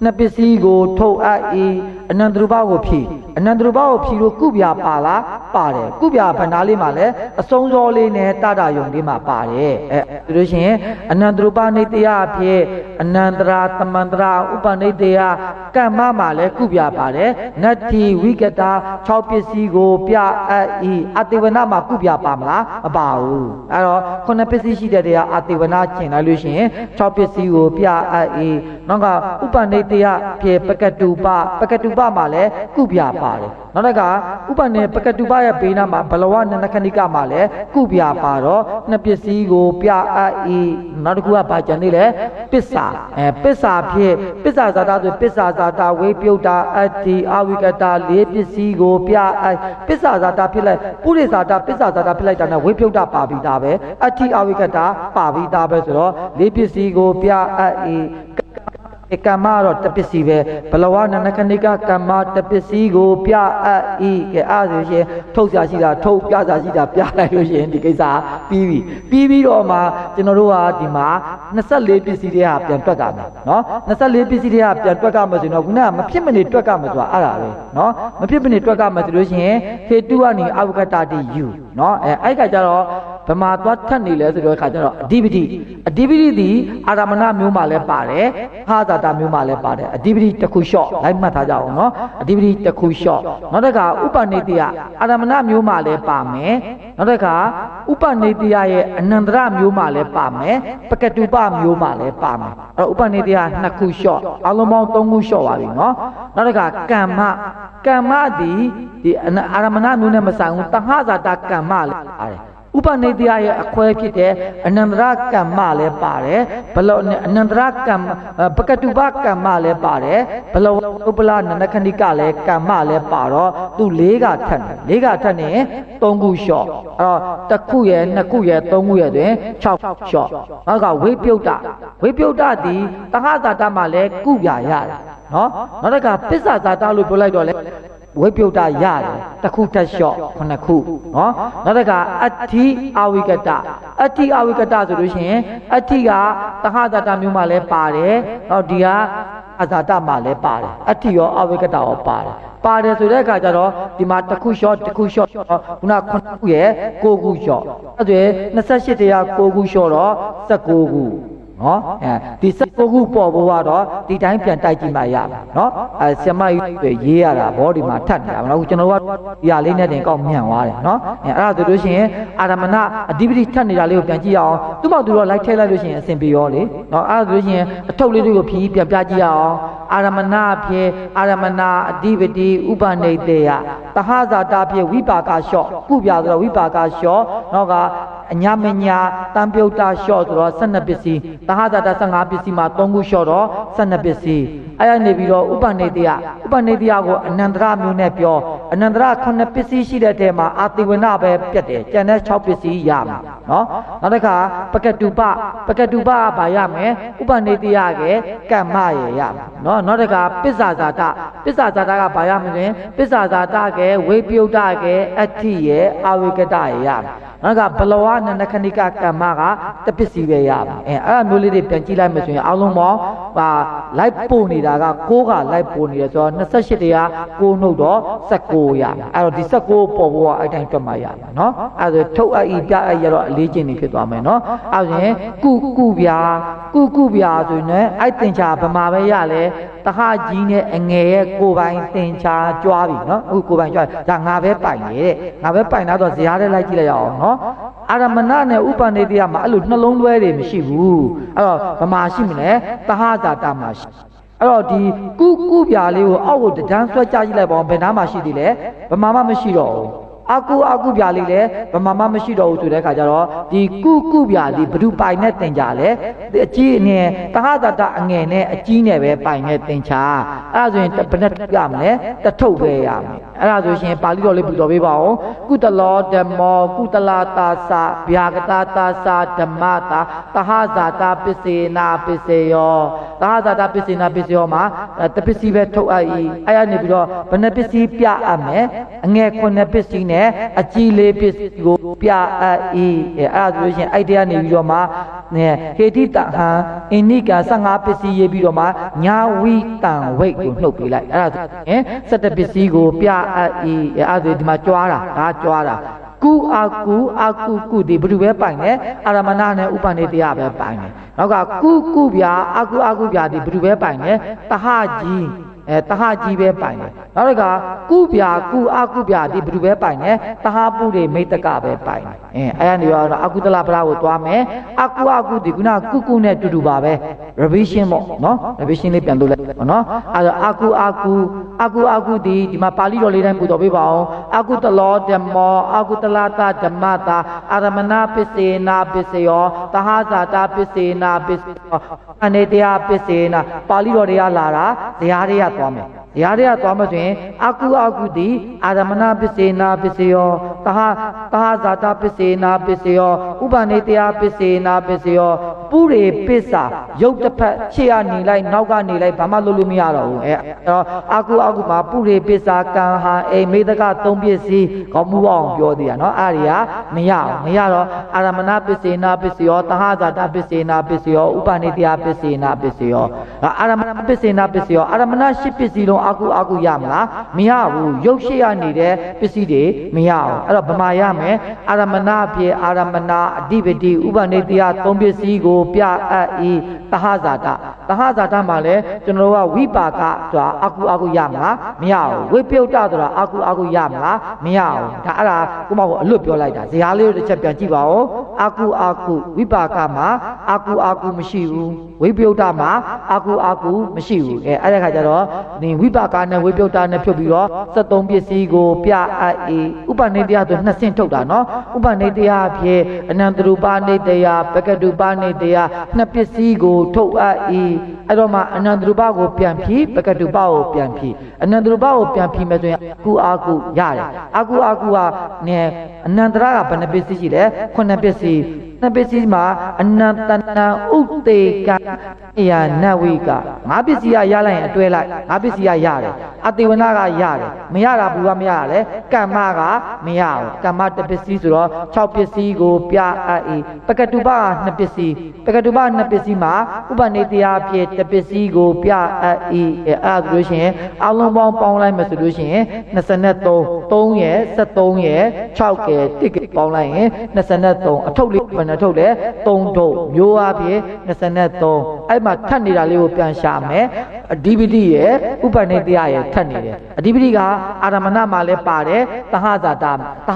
နှစ်ပစ္စည်းကိုထုတ်အပ်၏အနန္တရူပကိုဖြီအနန္တရူပကိုဖြီလို့ကုပြာပါလားပါတယ်ကုပြာဗန္ဓာလေးမှာလည်းအစုံစောလေးနဲ့တတယုံလေးမှာပါတယ်ဒါလို့ရှိရင်အနန္တရူပနိတ္တယအဖြစ်အနန္တရာသမန္တရာဥပနိတ္တယကမ္မမှာလည်းကုပြာပါတယ်နတ္တိဝိကတာ6ပစ္စည်းကိုပြအပ်၏အတေဝနာမှာကုပြာပါမလားမပါဘူးအဲ့တော့9ပစ္စည်းရှိတဲ့တရားအတေဝနာကျင်လိုက်လို့ရှိရင်6ပစ္စည်းကိုပြအပ်၏နောက်ကဥပနိတ္တယဖြစ်ပကတုပမှာလည်းကုပြာပါတယ်နောက်တစ်ခါဥပနိပကတုပရဲ့ဘေးနားမှာဘလဝနနခဏိကမှာလည်းကုပြာပါတော့နှစ်ပစ္စည်းကိုပြအပ်၏နောက်တစ်ခုကဘာကြံနေလဲပစ္စာပစ္စာဖြစ်ပစ္စာဇာတာဆိုပစ္စာဇာတာဝိပြုတ်တာအတ္တိအဝိကတာ4ပစ္စည်းကိုပြအပ်ပစ္စာဇာတာဖြစ်လိုက်ပုရိဇာတာပစ္စာဇာတာဖြစ်လိုက်တာနဲ့ဝိပြုတ်တာပါပြီးသားပဲအတ္တိအဝိကတာပါပြီးသားပဲဆိုတော့4ပစ္စည်းကိုပြအပ်၏ကမ္မတော့တပစ္စည်းပဲဘလဝနနခဏိကကမ္မတပစ္စည်းကိုပြအပ်၏ကဲအားဆိုရှင်ထုတ်ဆရာရှိတာထုတ်ပြဆရာရှိတာပြလိုက်လို့ရှင်ဒီကိစ္စပြီးတော့မှကျွန်တော်တို့ကဒီမှာ24ပစ္စည်းတွေကပြန်တွက်ကမယ်နော်24ပစ္စည်းတွေကပြန်တွက်ကမယ်ဆိုတော့ခုနကမဖြစ်မနေတွက်ကမယ်ဆိုတာအဲ့ဒါပဲနော်မဖြစ်မနေတွက်ကမယ်ဆိုလို့ရှိရင်ဟေတုကနေအဝကတတိယူနော်အဲ့ခါကျတော့ဗမာသွားထက်နေလဲဆိုတော့ခါကျတော့အဓိပတိသည်အာရမဏမျိုးမှာလည်းပါတယ်ဟာဇာတာမျိုးမှာလည်းပါတယ်အဓိပတိတစ်ခုလျှော့လိုက်မှတ်ထားကြအောင်နော်အဓိပတိတစ်ခုလျှော့နောက်တစ်ခါဥပနိတ္တယအာရမဏမျိုးမှာလည်းပါမယ်နောက်တစ်ခါဥပနိတ္တယရဲ့အနန္တရမျိုးမှာလည်းပါမယ်ပကတုပမျိုးမှာလည်းပါမယ်အဲ့တော့ဥပနိတ္တယ2ခုလျှော့အလုံးပေါင်း3ခုလျှော့ပါပြီနော်နောက်တစ်ခါကမ္မသည်ဒီအာရမဏမျိုးနဲ့မဆိုင်ဘူးတဟဇာတာကမ္မလည်းပါတယ်ဥပနိတ္တယရဲ့အခွဲဖြစ်တဲ့အနန္တရကမ္မလည်းပါတယ်ဘလောအနန္တရကမ္မပကတုပကမ္မလည်းပါတယ်ဘလောဥပလနနခဏိကလည်းကမ္မလည်းပါတော့သူ4ကထက်နေ3ခုလျှော့အဲ့တော့1ခုရယ်2ခုရယ်3ခုရယ်တွင်6လျှော့နောက်ကဝိပြုတ်တသည်တဟဇာတမှာလည်းကုပြာရတယ်နော်နောက်တစ်ခါပစ္စာဇာတလို့ပြောလိုက်တော့လေဝိပြုတ်တာရတယ်တစ်ခုထက်လျှော့9ခုနော်နောက်တစ်ခါအတ္တိအဝိကတဆိုလို့ရှိရင်အတ္တိကသဟဇာတမျိုးမှာလည်းပါတယ်နောက်ဒီကအဇာတမှာလည်းပါတယ်အတ္တိရောအဝိကတရောပါတယ်ဆိုတဲ့အခါကျတော့ဒီမှာတစ်ခုလျှော့ခုန9ခုရဲ့9ခုလျှော့အဲ့ဒါ28တရား9ခုလျှော့တော့19ခု နော်ဒီ16ခုပေါ်ဖို့ကတော့ဒီတိုင်းပြန်တိုက်ကြည့်မှရမယ်နော်ဆရာမကြီးရေးရတာဘောဒီမှာထပ်နေတာမဟုတ်ကျွန်တော်ကဒီဟာလေးနဲ့တင်ကောက်မြန်သွားတယ်နော်အဲ့ဒါဆိုလို့ရှိရင်အာရမဏအဓိပတိထပ်နေတာလေးကိုပြန်ကြည့်ရအောင်သူ့မောက်သူတော့လိုက်ထဲလိုက်လို့ရှိရင်အဆင်ပြေရောလေနော်အဲ့ဒါဆိုလို့ရှိရင်အထုပ်လေးတွေကိုဖြည်းပြန်ပြကြည့်ရအောင်အာရမဏဖြစ်အာရမဏအဓိပတိဥပနိတေယသဟဇာတာဖြစ်ဝိပါကလျှော့ကုပြဆိုတော့ဝိပါကလျှော့နော်ကအညာမညာတံပြုတ်တာလျှော့ဆိုတော့12ပစ္စည်းသဟဇာတာ15ပစ္စည်းမှာ3ခုလျှော့တော့12ပစ္စည်းအဲ့ရနေပြီးတော့ဥပနိတေယကိုအနန္တရမျိုးနဲ့ပြောအနန္တရ9ပစ္စည်းရှိတဲ့ထဲမှာအာတိဝနပဲပြတ်တယ်ကျန်တဲ့6ပစ္စည်းရမှာနော်နောက်တစ်ခါပကတုပကဘာရမယ်ဥပနိတေယကကမ္မရေရမှာနော်နောက်တစ်ခါပစ္ဆာဇာတကဘာရမလဲပစ္ဆာဇာတကဝိပယုတ်တကအဋ္ဌိရေအဝိကတရေရမှာနောက်ကဘလဝနနခဏိကကမ္မကတပစ္စည်းပဲရမှာအဲ့ဒါမျိုးလေးတွေပြန်ကြည့်လိုက်မယ်ဆိုရင်အလုံးပေါင်းလိုက်ပို့နေတာက6ကလိုက်ပို့နေတယ်ဆိုတော့28တရား6နှုတ်တော့19ရမှာအဲ့တော့ဒီ19ပေါ်ဖို့အဲ့တိုင်းတွက်မှရမှာနော်အဲ့ဒါထုတ်အပ်ဤပြအပ်ရတော့အလေးကျင့်နေဖြစ်သွားမယ်နော်အဲ့ဒါရင်ကုပြာဆိုရင်အဲ့တင်ချာဗမာပဲရလဲတဟကြီးနဲ့အငယ်ရဲ့ကိုယ်ပိုင်တင်ချာကြွားပြီနော်အခုကိုယ်ပိုင်ကြွားဒါငါပဲပိုင်နေတဲ့ငါပဲပိုင်တာတော့ဇရာထဲလိုက်ကြည့်လိုက်ရအောင်နော်အာရမဏနဲ့ဥပနိတေယမှာအဲ့လိုနှလုံးသွဲတွေမရှိဘူးအဲ့တော့ဗမာရှိမလဲသဟဇာတမှာရှိအဲ့တော့ဒီကုပြာလေးကိုအောက်ကိုတန်းဆွဲချကြည့်လိုက်ပါဦးဘယ်နားမှာရှိသေးလဲဗမာမှမရှိတော့ဘူးအကုပြာလေးလည်းဗမာမှမရှိတော့ဘူးဆိုတဲ့ခါကျတော့ဒီကုပြာလေးဘ누구ပိုင်နဲ့တင်ကြလဲအကြီးအငယ်သဟဇာတအငယ်နဲ့အကြီးနဲ့ပဲပိုင်နဲ့တင်ချအဲ့ဒါဆိုရင်ဘယ်နဲ့ပြမလဲတထုပ်ပဲရမယ်အဲ့ဒါဆိုရှင်ပါဠိတော်လေးပြတော်ပေးပါဦးကုတလောဓမ္မောကုတလာတာသဗျာကတာတာသဓမ္မတာသဟဇာတပစ္စေနာပစ္စေယောသဟဇာတပစ္စေနာပစ္စေယောမှာတပစ္စည်းပဲထုတ်အပ်ဤအဲ့ရနေပြီးတော့ဘယ်နှပစ္စည်းပြအပ်မယ်အငယ်9ပစ္စည်းနဲ့အကြီးလေးပစ္စည်းကိုပြအပ်ဤအဲ့ဒါဆိုလို့ရှင်အဲ့တရားနေပြီးတော့မှဟေတိတဟံအနိက15ပစ္စည်းရေးပြီးတော့မှညာဝိတံဝိတ်ကိုနှုတ်ပေးလိုက်အဲ့ဒါဆိုရင်17ပစ္စည်းကိုပြအပ်ဤအဲ့ဒါဆိုဒီမှာကြွားတာဒါကြွားတာကုဒီဘယ်သူပဲပိုင်တယ်အာရမဏနဲ့ဥပနိတေယပဲပိုင်တယ်နောက်ကကုပြာကုပြာဒီဘယ်သူပဲပိုင်တယ်တဟကြီးတဟကြီးပဲပိုင်တယ်နောက်တစ်ခါကုပြာကုပြာဒီဘယ်သူပဲပိုင်တယ်တဟပုရိမိတ္တကပဲပိုင်တယ်အဲ့ဒါနေရောအကုသလပရကိုသွားမယ်အကုဒီခုနကုနဲ့တူတူပါပဲ revision ပေါ့နော် revision လေးပြန်လုပ်လိုက်ပေါ့နော်အဲ့ဒါအကုဒီမှာပါဠိတော်လေးတိုင်းပူတော်ပေးပါအောင်အကုတလောဓမ္မောအကုတလတာဓမ္မတာအာရမဏပစ္စေနာပစ္စယောသဟဇာတာပစ္စေနာပစ္စယောအနေတရားပစ္စေနာပါဠိတော်တွေကလာတာဇရာတွေကသွားမယ်ဇရာတွေကသွားမှဆိုရင်အကုဒီအာရမဏပစ္စေနာပစ္စယောသဟဇာတာပစ္စေနာပစ္စယောဥပနိတေယပစ္စေနာပစ္စယောပုရိပစ္စာရုပ်တစ်ဖက်ခြေကနေလိုက်နောက်ကနေလိုက်ဘာမှလုပ်လို့မရတော့ဘူးအဲ့တော့အကုမှာပုရိပစ္စာကံဟာအိမိတက3ပစ္စည်းကောင်းမှုအောင်ပြောသေးတာနော်အဲ့ဒါတွေကမရတော့အာရမဏပစ္စေနာပစ္စယောသဟဇာတာပစ္စေနာပစ္စယောဥပနိတေယပစ္စေနာပစ္စယောအာရမဏပစ္စေနာပစ္စယောအာရမဏ10ပစ္စည်းလုံးအကုရမလားမရဘူးရုပ်ရှိရနေတဲ့ပစ္စည်းတွေမရအောင်အဲ့တော့ဗမာရမယ်အာရမဏအဖြစ်အာရမဏအဓိပတိဥပနိတေယ3ပစ္စည်းကိုပြအပ်ဤသဟဇာတမှာလဲကျွန်တော်တို့ကဝိပါကဆိုတာအကုရမလားမရဘူးဝိပယုတ်တဆိုတာအကုရမလားမရဘူးဒါအဲ့ဒါကိုမကိုအလွတ်ပြောလိုက်တာဇရာလေးတစ်ချက်ပြန်ကြည့်ပါဦးအကုဝိပါကမှာအကုမရှိဘူးဝိပယုတ်တမှာအကုမရှိဘူးအဲ့ဒါခါကျတော့ဒီဝိပါကနဲ့ဝိပယုတ်တနဲ့ဖြုတ်ပြီးတော့73ပစ္စည်းကိုပြအပ်ဤဥပနိတေယဆို2ဆင့်ထုတ်တာနော်ဥပနိတေယအဖြစ်အနန္တရူပနိတေယပကတုပနိတေယ2ပစ္စည်းကိုထုတ်အပ်ဤအဲ့တော့မှအနန္တရူပကိုပြန်ဖြီးပကတုပကိုပြန်ဖြီးအနန္တရူပကိုပြန်ဖြီးမယ်ဆိုရင်အကုရတယ်အကုကနဲ့အနန္တရကဘယ်နှပစ္စည်းရှိလဲ9ပစ္စည်းပစ္စည်းမှာအနန္တနာဥတေကယာနဝိက5ပစ္စည်းရလိုက်ရင်အတွဲလိုက်5ပစ္စည်းရတယ်အတိဝနာကရတယ်မရတာဘူးကမရတယ်ကမ္မကမရဘူးကမ္မ1ပစ္စည်းဆိုတော့6ပစ္စည်းကိုပြအပ်ဤပကတုပက2ပစ္စည်းပကတုပ2ပစ္စည်းမှာဥပနိတေယဖြစ်1ပစ္စည်းကိုပြအပ်ဤအဲ့ဒါဆိုလို့ရှိရင်အလုံးပေါင်းပေါင်းလိုက်မယ်ဆိုလို့ရှိရင်23 3ရယ်73ရယ်6ရယ်1ပေါင်းလိုက်ရင်23အထုပ်လေးဘယ်နှ နဲ့ထုတ်လဲ3ထုတ်မျိုးအားဖြင့်23အဲ့မှာထပ်နေတာလေးကိုပြန်ရှာမယ်အဓိပတိရဲ့ဥပနိတရားရဲ့ထပ်နေတယ်အဓိပတိကအာရမဏမှာလည်းပါတယ်သဟဇာတာသ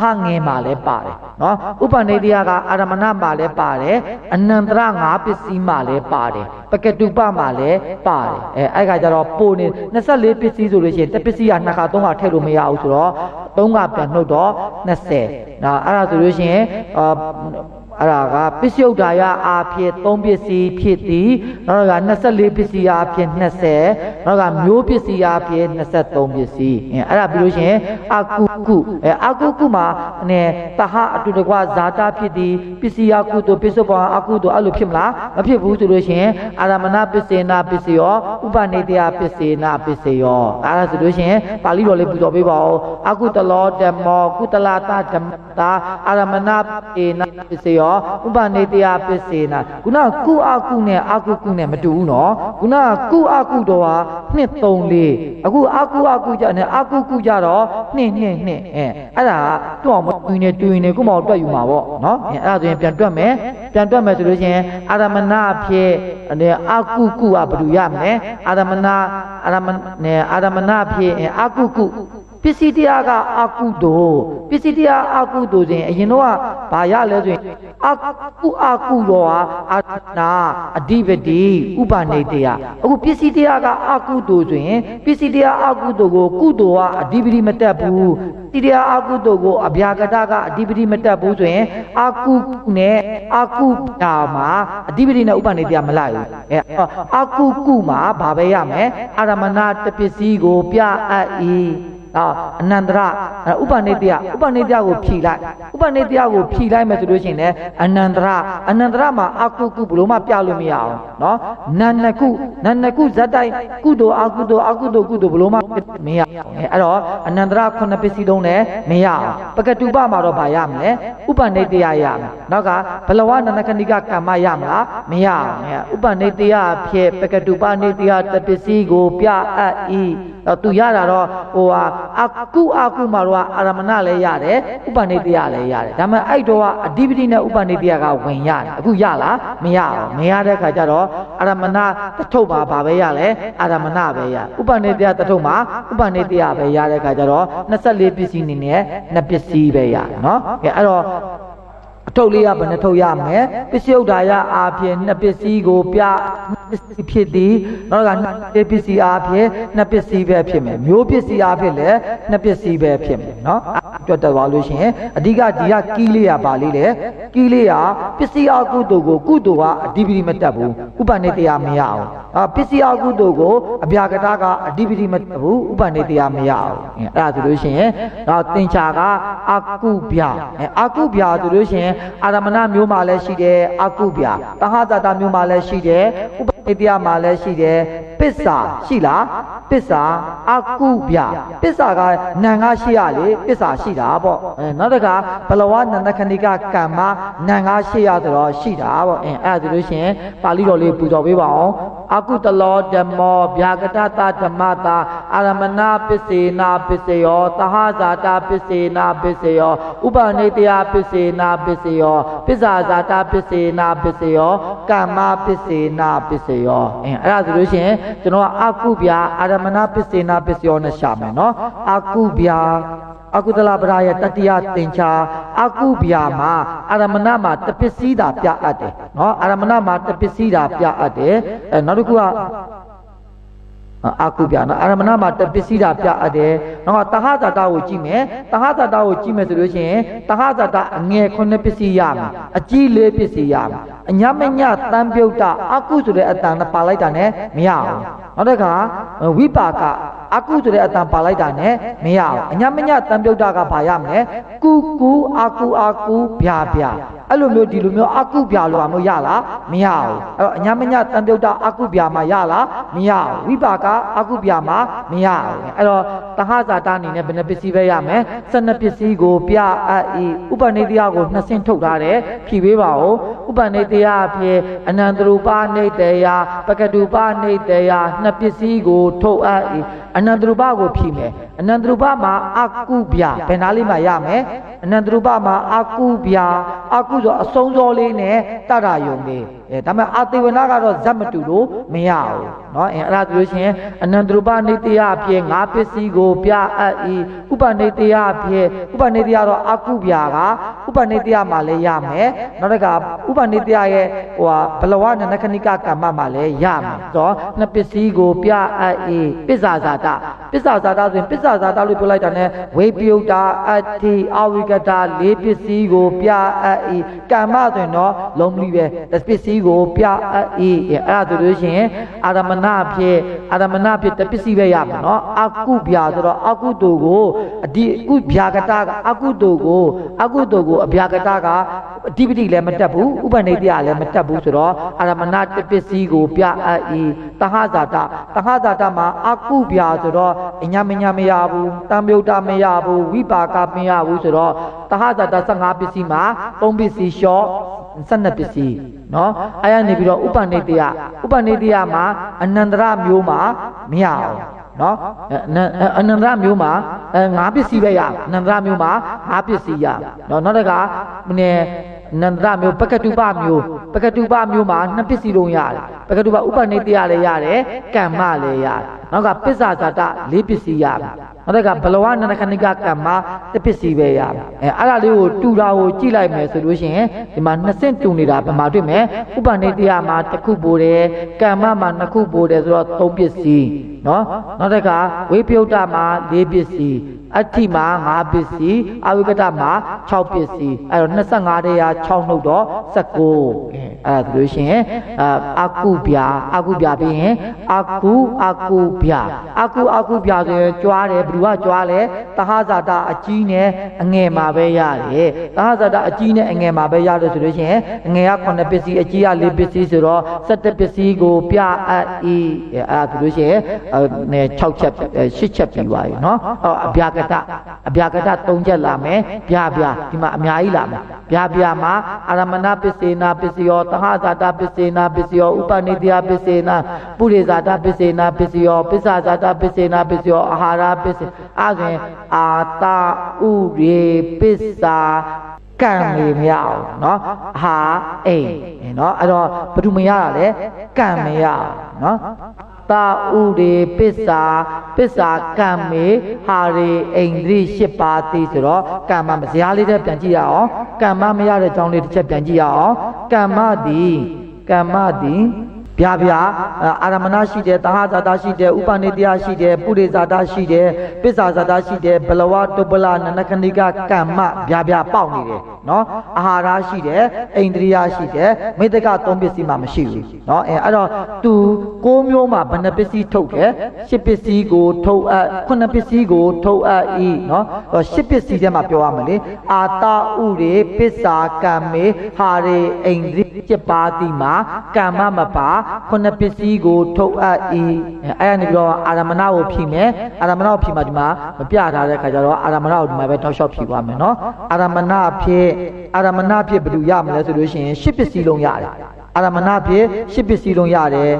ဟငယ်မှာလည်းပါတယ်နော်ဥပနိတရားကအာရမဏမှာလည်းပါတယ်အနန္တရ5ပစ္စည်းမှာလည်းပါတယ်ပကတုပမှာလည်းပါတယ်အဲ့ခါကျတော့ပို့နေ24ပစ္စည်းဆိုလို့ရှိရင်တစ်ပစ္စည်းက2ခါ3ခါထည့်လို့မရဘူးဆိုတော့3ခါပြန်နှုတ်တော့20နော်အဲ့ဒါဆိုလို့ရှိရင်အဲ့ဒါကပစ္စယုတ်တာယအာဖြစ်3ပစ္စည်းဖြစ်သည်နောက်က24ပစ္စည်းအားဖြင့်20နောက်ကမျိုးပစ္စည်းအားဖြင့်23ပစ္စည်းအဲ့ဒါပြီးလို့ရှိရင်အကုကုအကုကုမှာတဟအတုတကွာဇာတာဖြစ်သည်ပစ္စည်းအကုသို့ပစ္စုပ္ပန်အကုသို့အဲ့လိုဖြစ်မလားမဖြစ်ဘူးဆိုလို့ရှိရင်အာရမဏပစ္စေနာပစ္စယောဥပနိတယပစ္စေနာပစ္စယောအဲ့ဒါဆိုလို့ရှိရင်ပါဠိတော်လေးပူဇော်ပေးပါဦးအကုတလောဓမ္မောကုတလတာဓမ္မတာအာရမဏပေနာပစ္စယောဥပနိတရားပစ္စေနာခုနကုအကုနဲ့အကုကုနဲ့မတူဘူးနော်ခုနကုအကုတော့ဟာ2 3 4အခုအကုကြနဲ့အကုကုကြတော့2 2 2အဲ့ဒါတွအောင်မတူနေတူနေကိုမအောင်တွက်ယူမှာပေါ့နော်အဲ့ဒါဆိုရင်ပြန်တွက်မယ်ဆိုလို့ရှိရင်အာရမဏဖြစ်အကုကုကဘယ်လိုရမလဲအာရမဏဖြစ်အကုကုပစ္စည်းတရားကအကုသို့ပစ္စည်းတရားအကုသို့ဆိုရင်အရင်တော့ဘာရလဲဆိုရင်အကုတော့အာနာအဓိပတိဥပနိတယအခုပစ္စည်းတရားကအကုသို့ဆိုရင်ပစ္စည်းတရားအကုသို့ကိုကုသိုလ်ကအဓိပတိမတက်ဘူးတိတရားအကုသို့ကိုအဗျာကတကအဓိပတိမတက်ဘူးဆိုရင်အကုနဲ့အကုတာမှာအဓိပတိနဲ့ဥပနိတယမလိုက်ဘူးအကုမှာဘာပဲရမယ်အာရမဏတပစ္စည်းကိုပြအပ်၏အနန္တရဥပနိတယကိုဖြီလိုက်ဥပနိတယကိုဖြီလိုက်မယ်ဆိုလို့ရှိရင်လည်းအနန္တရမှာအကုကုဘလို့မှပြလို့မရအောင်နော်နန္နကုဇတ်တိုင်းကုသိုလ်အကုသိုလ်ဘလို့မှမရအောင်အဲ့တော့အနန္တရ9ပစ္စည်းလုံးနဲ့မရအောင်ပကတုပမှာတော့ဗာရမလဲဥပနိတယရမယ်နောက်ကဘလဝနန္ဒခဏိကကမ္မရမလားမရအောင်ဥပနိတယဖြစ်ပကတုပနိတယတပစ္စည်းကိုပြအပ်၏သူရတာတော့ဟိုဟာအကုမှာတော့အာရမဏလည်းရတယ်ဥပနိတယလည်းရတယ်ဒါပေမဲ့အဲ့တော့အဓိပတိနဲ့ဥပနိတယကဝင်ရတယ်အခုရလားမရအောင်မရတဲ့ခါကျတော့အာရမဏတထုပ်မှာဘာပဲရလဲအာရမဏပဲရဥပနိတယတထုပ်မှာဥပနိတယပဲရတဲ့ခါကျတော့24ပစ္စည်းနေနဲ့2ပစ္စည်းပဲရတယ်နော်ကဲအဲ့တော့အထုပ်လေးကဘယ်နှထုပ်ရမယ်ပစ္စယုတ်တာယအာဖြင့်2ပစ္စည်းကိုပြဖြစ်သည်နောက်က2ပစ္စည်းအားဖြင့်2ပစ္စည်းပဲဖြစ်မယ်မျိုးပစ္စည်းအားဖြင့်လည်း2ပစ္စည်းပဲဖြစ်မယ်နော်တွက်တက်သွားလို့ရှိရင်အဓိကဒီကကီးလေးရပါလေးလေကီးလေးကပစ္စည်းအကုသိုလ်ကိုကုသိုလ်ကအဓိပတိမတက်ဘူးဥပနိတယမရအောင်ပစ္စည်းအကုသိုလ်ကိုအဗျာကတကအဓိပတိမတက်ဘူးဥပနိတယမရအောင်အဲ့ဒါဆိုလို့ရှိရင်တော့သင်္ချာကအကုဗျာဆိုလို့ရှိရင်အာရမဏမျိုးမှာလည်းရှိတယ်အကုဗျာသဟဇာတာမျိုးမှာလည်းရှိတယ်ဥပနိတယမှာလည်းရှိတယ်ပစ္စာရှိလားပစ္စာအကုဗျာပစ္စာကနံကရှိရလေပစ္စာရှိတာပေါ့နောက်တစ်ခါဘလဝနန္ဒခဏိကကမ္မနံကရှိရဆိုတော့ရှိတာပေါ့အဲ့ဒါဆိုလို့ရှိရင်ပါဠိတော်လေးပူဇော်ပေးပါအောင်အကုတလောဓမ္မောဗျာကတတာဓမ္မတာအာရမဏပစ္စေနာပစ္စယောသဟဇာတာပစ္စေနာပစ္စယောဥပနိတယပစ္စေနာပစ္စယောပစ္စာဇာတာပစ္စေနာပစ္စယောကမ္မပစ္စေနာပစ္စယောအဲ့ဒါဆိုလို့ရှိရင်ကျွန်တော်ကအကုဗျာအာရမဏပစ္စေနာပစ္စယောနဲ့ရှာမယ်နော်အကုဗျာအကုသလပရာယတတိယသင်္ချာအကုဗျာမှာအာရမဏမှာတပစ္စည်းတာပြအပ်တယ်နော်အာရမဏမှာတပစ္စည်းတာပြအပ်တယ်နောက်တစ်ခုကအကုဗျာနော်အာရမဏမှာတပစ္စည်းတာပြအပ်တယ်နောက်ကတဟဇာတာကိုကြည့်မယ်ဆိုလို့ရှိရင်တဟဇာတာအငယ်9ပစ္စည်းရမယ်အကြီး4ပစ္စည်းရမယ်အညမညတံပြုတ်တာအကုဆိုတဲ့အတန်ပါလိုက်တာနဲ့မရအောင်နောက်တစ်ခါဝိပါကအကုဆိုတဲ့အတန်ပါလိုက်တာနဲ့မရအောင်အညမညတံပြုတ်တာကဘာရမလဲကုအကုဗျာအဲ့လိုမျိုးဒီလိုမျိုးအကုဗျာလိုမျိုးရလားမရအောင်အဲ့တော့အညမညတံပြုတ်တာအကုဗျာမှာရလားမရအောင်ဝိပါကအကုဗျာမှာမရအောင်အဲ့တော့တဟဇာတာအနေနဲ့ဘယ်နှပစ္စည်းပဲရမယ်12ပစ္စည်းကိုပြအပ်၏ဥပနိတယကို2ဆင့်ထုတ်ထားတယ်ဖြည့်ပေးပါဦးဥပနိတယအဖြစ်အနန္တရူပနိတယပကတုပနိတယ2ပစ္စည်းကိုထုတ်အပ်၏အနန္တရူပကိုဖြည့်မယ်အနန္တရူပမှာအကုဗျာဘယ်နာလေးမှာရမယ် အနန္တရူပမှာအာကုဗျာအာကုဆိုအဆုံးစောလေးနဲ့တတ်တာယုံလေးဒါပေမဲ့အာသေဝနာကတော့ဇတ်မတူလို့မရဘူးเนาะအဲ့ဒါဆိုလို့ရှိရင်အနန္တရူပနေတယအဖြစ်ငါးပစ္စည်းကိုပြအပ်၏ဥပနေတယအဖြစ်ဥပနေတယတော့အာကုဗျာကဥပနေတယမှာလည်းရမယ်နောက်တစ်ခါဥပနေတယရဲ့ဟိုဘလဝနနခဏိကကမ္မမှာလည်းရမယ်ဆိုတော့နှစ်ပစ္စည်းကိုပြအပ်၏ပစ္ဆာဇာတပစ္ဆာဇာတဆိုရင်ပစ္ဆာဇာတလို့ပြောလိုက်တာ နဲ့ဝိပယုတ်တာအတ္တိအဝိကတာလေးပစ္စည်းကိုပြအပ်၏ကမ္မဆိုရင်တော့လုံးမလီပဲပစ္စည်းကိုပြအပ်၏အဲ့ဒါဆိုလို့ရှိရင်အာရမဏဖြစ်တပစ္စည်းပဲရမှာเนาะအကုဗျာဆိုတော့အကုတုကိုဒီဥဗျာကတကအကုတုကိုအဗျာကတကအဓိပတိလည်းမတက်ဘူးဥပနိတယလည်းမတက်ဘူးဆိုတော့အာရမဏတပစ္စည်းကိုပြအပ်၏တဟဇာတမှာအကုဗျာဆိုတော့အညာမရဘူးတံမြုတ်တာမရဘူးဝိပါကမရဘူးဆိုတော့တဟဇာတ15ပစ္စည်းမှာ3ပစ္စည်းလျှော့12ပစ္စည်းเนาะအဲ့ရနေပြီးတော့ဥပနိတယမှာအနန္တရမျိုးမှာမရအောင်เนาะအနန္တရမျိုးမှာ5ပစ္စည်းပဲရအနန္တရမျိုးမှာ5ပစ္စည်းရเนาะနောက်တစ်ခါနန္ဒရမျိုးပကတုပမျိုးမှာ2ပစ္စည်းလုံးရတယ်ပကတုပဥပနိတယလည်းရတယ်ကမ္မလည်းရတယ်နောက်ကပစ္ဆာဇာတ4ပစ္စည်းရတယ်နောက်ကဘလဝနန္ဒခဏိကကမ္မ1ပစ္စည်းပဲရတယ်အဲ့ဒါလေးကိုတူတာကိုကြည့်လိုက်မယ်ဆိုလို့ရှိရင်ဒီမှာ2ဆင့်တူနေတာဗမာတွေ့မယ်ဥပနိတယမှာ1ခုပို့တယ်ကမ္မမှာ2ခုပို့တယ်ဆိုတော့3ပစ္စည်းနော်နောက်တစ်ခါဝိပယုတ်တမှာ4ပစ္စည်းအဋ္ဌိမှာ5ပစ္စည်းအဝိကတမှာ6ပစ္စည်းအဲ့တော့25တရာ6နှုတ်တော့19အဲ့ဒါဆိုလို့ရှိရင်အကုဗျာပြီးရင်အကုဗျာဆိုရင်ကြွားတယ်ဘယ်သူကကြွားလဲတဟဇာတအကြီးနဲ့အငယ်မှာပဲရတယ်တဟဇာတအကြီးနဲ့အငယ်မှာပဲရတယ်ဆိုလို့ရှိရင်အငယ်က9ပစ္စည်းအကြီးက4ပစ္စည်းဆိုတော့17ပစ္စည်းကိုပြအပ်၏အဲ့ဒါဆိုလို့ရှိရင်6ချက်8ချက်ပြီးသွားပြီเนาะအဗျာကတ3ချက်လာမယ်ဗျာဒီမှာအများကြီးလာမယ်ဗျာမှာအာရမဏပစ္စေနာပစ္စယောတဟဇာတပစ္စေနာပစ္စယောဥပနိတယပစ္စေနာပုရိဇာတပစ္စေနာပစ္စယောပစ္ဆာဇာတပစ္စေနာပစ္စယောအာဟာရပစ္စေအဲ့ဒါအာတာဥရေပစ္စာကံမေမရအောင်เนาะဟာအိမ်เนาะအဲ့တော့ဘယ်သူမရတာလဲကံမရเนาะတာဥရေပစ္စာကံမေဟာရေအိန္ဒြိ8ပါးသိဆိုတော့ကမ္မဇာလေးတဲ့ပြန်ကြည့်ရအောင်ကမ္မမရတဲ့အကြောင်းလေးတစ်ချက်ပြန်ကြည့်ရအောင်ကမ္မသည်ဗျာအာရမဏရှိတယ်တဟဇာတရှိတယ်ဥပနိတယရှိတယ်ပုရိဇာတရှိတယ်ပစ္ဆာဇာတရှိတယ်ဘလဝတုပလနနခဏိကကမ္မဗျာပေါက်နေတယ်เนาะအာဟာရရှိတယ်အိန္ဒြိယရှိတယ်မေတ္တက3ပစ္စည်းမှမရှိဘူးเนาะအဲ့တော့သူ6မျိုးမှာဘယ်နှပစ္စည်းထုတ်တယ်10ပစ္စည်းကိုထုတ်အပ်9ပစ္စည်းကိုထုတ်အပ်ဤเนาะ10ပစ္စည်းထဲမှာပြောရမယ်လေအာတာဥရေပစ္စာကမ္မေဟာရေအိန္ဒြိ7ပါးတိမှာကမ္မမပါ9ပစ္စည်းကိုထုတ်အပ်ဤအဲ့ဒါနေပြီးတော့အာရမဏကိုဖြီးမယ်အာရမဏကိုဖြီးမှဒီမှာမပြထားတဲ့ခါကျတော့အာရမဏကိုဒီမှာပဲတောက်လျှောက်ဖြီးသွားမယ်เนาะအာရမဏဖြစ်ဘယ်လိုရမလဲဆိုလို့ရှိရင်10ပစ္စည်းလုံးရတယ်အာရမဏဖြစ်10ပစ္စည်းလုံးရတယ်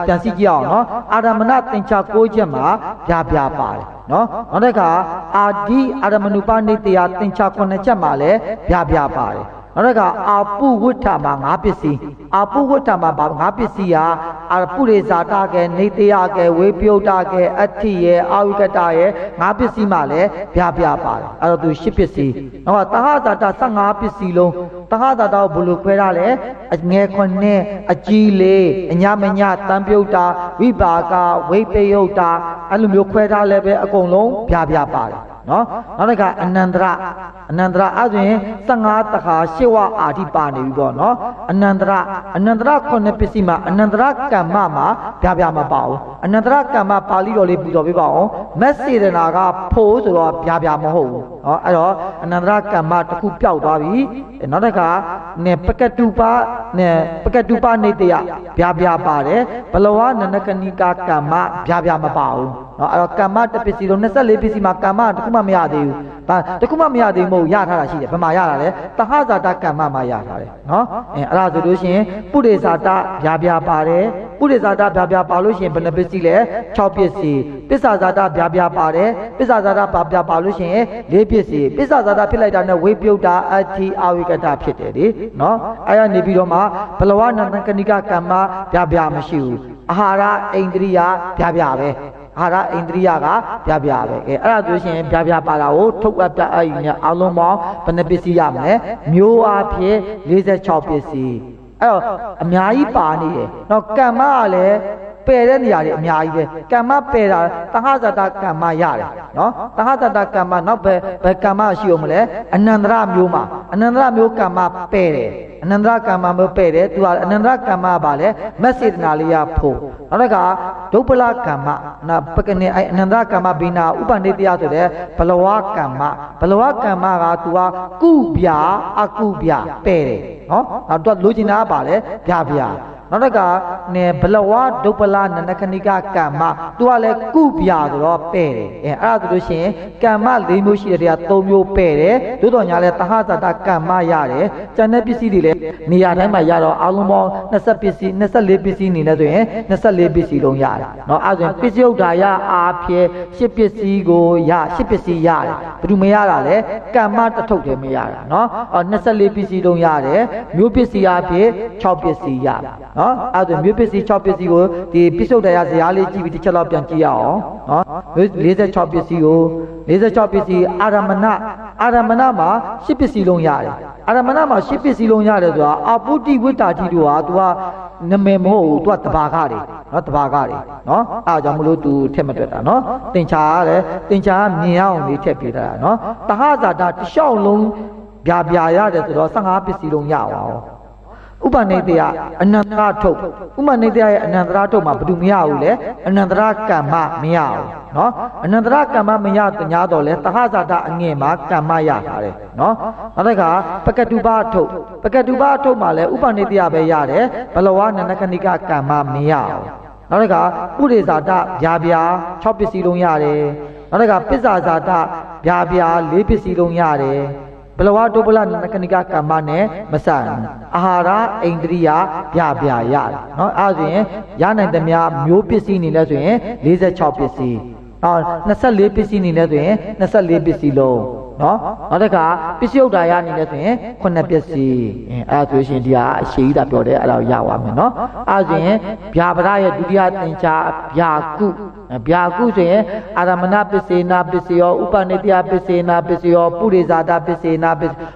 ပြန်စီကြည့်အောင်เนาะအာရမဏသင်္ချာ9ချက်မှာဗျာပါတယ်เนาะနောက်တစ်ခါအာဒီအာရမဏုပနိတယသင်္ချာ9ချက်မှာလည်းဗျာပါတယ်နောက်တစ်ခါအာပုဝဋ္ဌမှာ5ပစ္စည်းအာပုဝဋ္ဌမှာ5ပစ္စည်းဟာအာပုရိဇာတကေနေတယကေဝေပယုတ်တကေအဋ္ဌိယေအာဝိကတယေ5ပစ္စည်းမှာလည်းဗျာပါတယ်အဲ့တော့သူ10ပစ္စည်းနောက်ကတဟဇာတ15ပစ္စည်းလုံးတဟဇာတကိုဘယ်လိုခွဲရလဲအငယ်9အကြီး4အညာမညာတံပြုတ်တာဝိပါကဝိပယုတ်တာအဲ့လိုမျိုးခွဲထားလဲပဲအကုန်လုံးဗျာပါတယ်နော်နောက်တစ်ခါအနန္တရအဲ့ဆိုရင်15တခါရှေဝအာတိပါနေပြီပေါ့နော်အနန္တရ9ပစ္စည်းမှာအနန္တရကမ္မမှာဗျာမပါဘူးအနန္တရကမ္မပါဠိတော်လေးပြီးတော်ပြပါအောင်မက်စေတနာကဖို့ဆိုတော့ဗျာမဟုတ်ဘူးဟောအဲ့တော့အနန္တရကမ္မတစ်ခုပျောက်သွားပြီနောက်တစ်ခါပကတုပနေတယဗျာပါတယ်ဘလဝနနကနိကာကမ္မဗျာမပါဘူးနော်အဲ့တော့ကမ္မတစ်ပစ္စည်းလုံး24ပစ္စည်းမှာကမ္မတစ်ခုမှမရသေးဘူးတစ်ခုမှမရသေးဘူးမဟုတ်ရထားတာရှိတယ်ဘယ်မှာရတာလဲတဟဇာတကမ္မမှာရထားတယ်နော်အဲ့ဒါဆိုလို့ရှိရင်ပုရိဇာတဗျာပါတယ် ပုရိဇာတဗျာဗျာပါလို့ရှိရင်ဘယ်နှပစ္စည်းလဲ6ပစ္စည်းပစ္ဆာဇာတဗျာဗျာပါတယ်ပစ္ဆာဇာတဗျာပါလို့ရှိရင်4ပစ္စည်းပစ္ဆာဇာတဖြစ်လိုက်တာနဲ့ဝိပယုတ်တာအတ္တိအဝိကတဖြစ်တယ်လေနော်အဲ့ရနေပြီးတော့မှဘလဝနန္တကနိကကမ္မဗျာဗျာမရှိဘူးအာဟာရအိန္ဒြိယဗျာဗျာပဲအာဟာရအိန္ဒြိယကဗျာဗျာပဲအဲ့ဒါဆိုရှင်ဗျာဗျာပါတာကိုထုတ်အပ်ပြအဲ့ဒီနဲ့အလုံးပေါင်းဘယ်နှပစ္စည်းရမလဲမျိုးအားဖြင့်46ပစ္စည်းအဲ့တော့အများကြီးပါနေတယ်နော်ကမ္မကလည်းပယ်တဲ့နေရာတွေအများကြီးပဲကမ္မပယ်တာတဟဇာတကမ္မရတယ်နော်တဟဇာတကမ္မနောက်ဘယ်ကမ္မရှိအောင်မလဲအနန္တရမျိုးမှာအနန္တရမျိုးကမ္မပယ်တယ်အနန္တရကမ္မမျိုးပယ်တယ်သူကအနန္တရကမ္မပါလေမက်စေတနာလေးရဖို့နောက်ကဒုပ္ပလကမ္မနာပကနေအနန္တရကမ္မဘိနာဥပနိတယဆိုတဲ့ဘလဝကမ္မဘလဝကမ္မကသူကကုဗျာအကုဗျာပယ်တယ်နော်နောက်တော့လိုချင်တာပါလေဗျာဗျာနောက်တစ်ခါနေဘလဝဒုပ္ပလနန္ဒခဏိကကမ္မသူကလည်းကုဗျာဆိုတော့ပဲ့တယ်အဲ့ဒါဆိုလို့ရှိရင်ကမ္မ၄မျိုးရှိတဲ့တရား၃မျိုးပဲ့တယ်သို့တော်ညာလဲတဟဇာတကမ္မရတယ်ကျန်တဲ့ပစ္စည်းတွေလည်းနေရာတိုင်းမှာရတော့အလုံးပေါင်း20ပစ္စည်း24ပစ္စည်းနေလဲဆိုရင်24ပစ္စည်းလုံးရတယ်နော်အဲ့ဒါဆိုရင်ပစ္စယုတ်တာရအားဖြင့်10ပစ္စည်းကို10ပစ္စည်းရတယ်ဘယ်သူမရတာလဲကမ္မတထုပ်တယ်မရတာနော်24ပစ္စည်းလုံးရတယ်မျိုးပစ္စည်းအားဖြင့်6ပစ္စည်းရတယ်နော်အဲ့ဒါမျိုးပစ္စည်း6ပစ္စည်းကိုဒီပစ္စုဒ္ဒရာဇာလေးကြည့်ပြီးတစ်ချက်တော့ပြန်ကြည့်ရအောင်နော်46ပစ္စည်းကို46ပစ္စည်းအာရမဏမှာ10ပစ္စည်းလုံးရတယ်အာရမဏမှာ10ပစ္စည်းလုံးရတယ်ဆိုတာအပုတ္တိဝိတ္တာတိတို့ဟာသူကနမေမဟုတ်ဘူးသူကတဘာခတွေနော်တဘာခတွေနော်အားကြောင့်မလို့သူထက်မတွက်တာနော်တင်ချာရတယ်တင်ချာမြင်အောင်လေးထက်ပြတာနော်တဟဇာတာတစ်လျှောက်လုံးဗျာရတယ်ဆိုတော့15ပစ္စည်းလုံးရအောင်ဥပနိတေယအနန္တရထုတ်ဥပနိတေယရဲ့အနန္တရထုတ်မှာဘယ်သူမရဘူးလေအနန္တရကမ္မမရဘူးနော်အနန္တရကမ္မမရတညာတော့လေတဟဇာတအငယ်မှာကမ္မရထားတယ်နော်နောက်တစ်ခါပကတုပထုတ်မှာလည်းဥပနိတေယပဲရတယ်ဘလဝနန္ဒခဏိကကမ္မမရဘူးနောက်တစ်ခါပုရိဇာတဗျာဗျာ6ပစ္စည်းလုံးရတယ်နောက်တစ်ခါပစ္ဆာဇာတဗျာဗျာ4ပစ္စည်းလုံးရတယ်ဘလဝဒုပ္ပလနန္ဒခဏိကကမ္မနဲ့မဆန်အာဟာရအိန္ဒြိယဗျာဗျာရတယ်နော်အဲ့ဒါဆိုရင်ရနိုင်သမျှမျိုးပစ္စည်းနေလဲဆိုရင်46ပစ္စည်း24ပစ္စည်းနေလဲဆိုရင်24ပစ္စည်းလုံးနော်နောက်တစ်ခါပစ္စယုတ်တာရနေလဲဆိုရင်9ပစ္စည်းအဲ့ဒါဆိုရှင်ဒီဟာအရှိကြီးတာပြောတယ်အဲ့ဒါကိုရပါမယ်နော်အဲ့ဒါဆိုရင်ဗျာပဒရဲ့ဒုတိယသင်္ချာဗျာကုဆိုရင်အာရမဏပစ္စေနာပစ္စယောဥပနိတယပစ္စေနာပစ္စယောပုရိဇာတပစ္စေနာ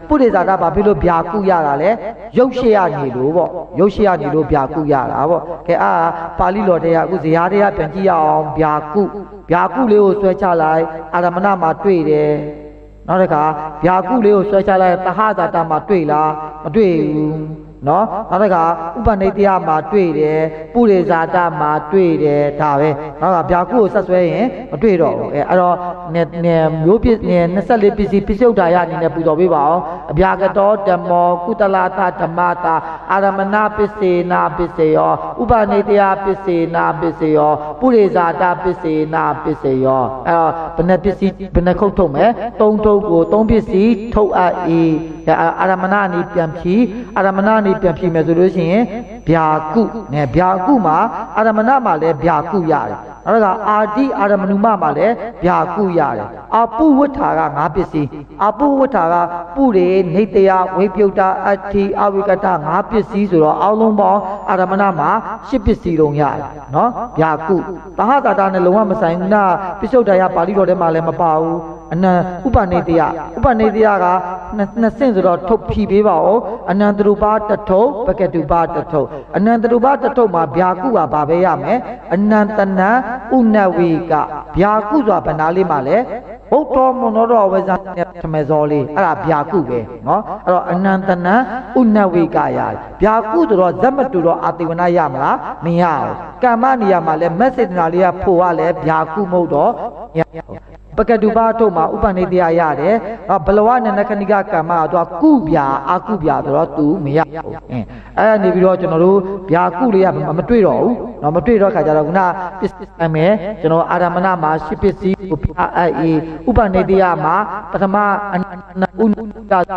ပုရိဇာတဘာဖြစ်လို့ဗျာကုရတာလဲရုပ်ရှိရနေလို့ပေါ့ရုပ်ရှိရနေလို့ဗျာကုရတာပေါ့ကဲပါဠိတော်တရားအခုဇေယျတရားပြန်ကြည့်ရအောင်ဗျာကုလေးကိုဆွဲချလိုက်အာရမဏမှာတွေ့တယ်နောက်တစ်ခါဗျာကုလေးကိုဆွဲချလိုက်တဟဇာတမှာတွေ့လားမတွေ့ဘူးနော်နောက်တစ်ခါဥပနိတယမှာတွေ့တယ်ပုရိဇာတမှာတွေ့တယ်ဒါပဲနောက်ကဗျာကုကိုဆက်ဆွဲရင်မတွေ့တော့ဘူးအဲ့တော့မျိုးပြည့်24ပစ္စည်းပစ္စုဒ္ဒာယအနေနဲ့ပူတော်ပေးပါအောင်အဗျာကတောဓမ္မောကုတလာသဓမ္မတာအာရမဏပစ္စေနာပစ္စယောဥပနိတယပစ္စေနာပစ္စယောပုရိဇာတပစ္စေနာပစ္စယောအဲ့တော့ဘယ်နှပစ္စည်းဘယ်နှခုတ်ထုတ်မယ်3ထုပ်ကို3ပစ္စည်းထုတ်အပ်၏အာရမဏအနေပြန်ဖြီအာရမဏအနေပြန်ဖြီမယ်ဆိုလို့ရှိရင်ဗျာကုဗျာကုမှာအာရမဏမှာလည်းဗျာကုရတယ်နောက်ကအာတိအာရမဏုမမှာလည်းဗျာကုရတယ်အပုဝဋ္ဌာက5ပစ္စည်းအပုဝဋ္ဌာကပုရိနေတယဝိပယုတ်တာအတ္တိအဝိကတ5ပစ္စည်းဆိုတော့အောက်လုံးပေါင်းအာရမဏမှာ10ပစ္စည်းလုံးရတယ်နော်ဗျာကုတဟတာတာနဲ့လုံးဝမဆိုင်ဘူးနာပစ္စုဒ္ဒာယပါဠိတော်ထဲမှာလည်းမပါဘူးအနန္ဥပနိတယကနှစ်ဆင့်ဆိုတော့ထုတ်ဖြီးပေးပါဦးအနန္တရူပတထုပ်ပကတုပတထုပ်အနန္တရူပတထုပ်မှာဗျာကုကဘာပဲရမယ်အနန္တနံဥနဝေကဗျာကုဆိုတာဗနာလေးမှာလဲဘုဒ္ဓမနောတော်ဝေဇာထမေဇောလေးအဲ့ဒါဗျာကုပဲနော်အဲ့တော့အနန္တနံဥနဝေကရတယ်ဗျာကုဆိုတော့ဇတ်မတူတော့အာတိဝနာရမလားမရဘူးကမ္မနေရာမှာလဲမက်စေတနာလေးကဖို့ကလဲဗျာကုမဟုတ်တော့ပကတုပထုတ်မှာဥပနိတယရတယ်ဘလဝနန္ဒခဏိကကမ္မကတော့ကုဗျာအကုဗျာဆိုတော့သူမရဘူးအဲ့ဒါနေပြီးတော့ကျွန်တော်တို့ဗျာကုလေးကမတွေ့တော့ဘူး နော်မတွေ့တော့ခါကြတော့ခုနပစ္စည်းအမယ်ကျွန်တော်အာရမဏမှာရှစ်ပစ္စည်းကိုပြအေးဥပနိတယမှာပထမဥ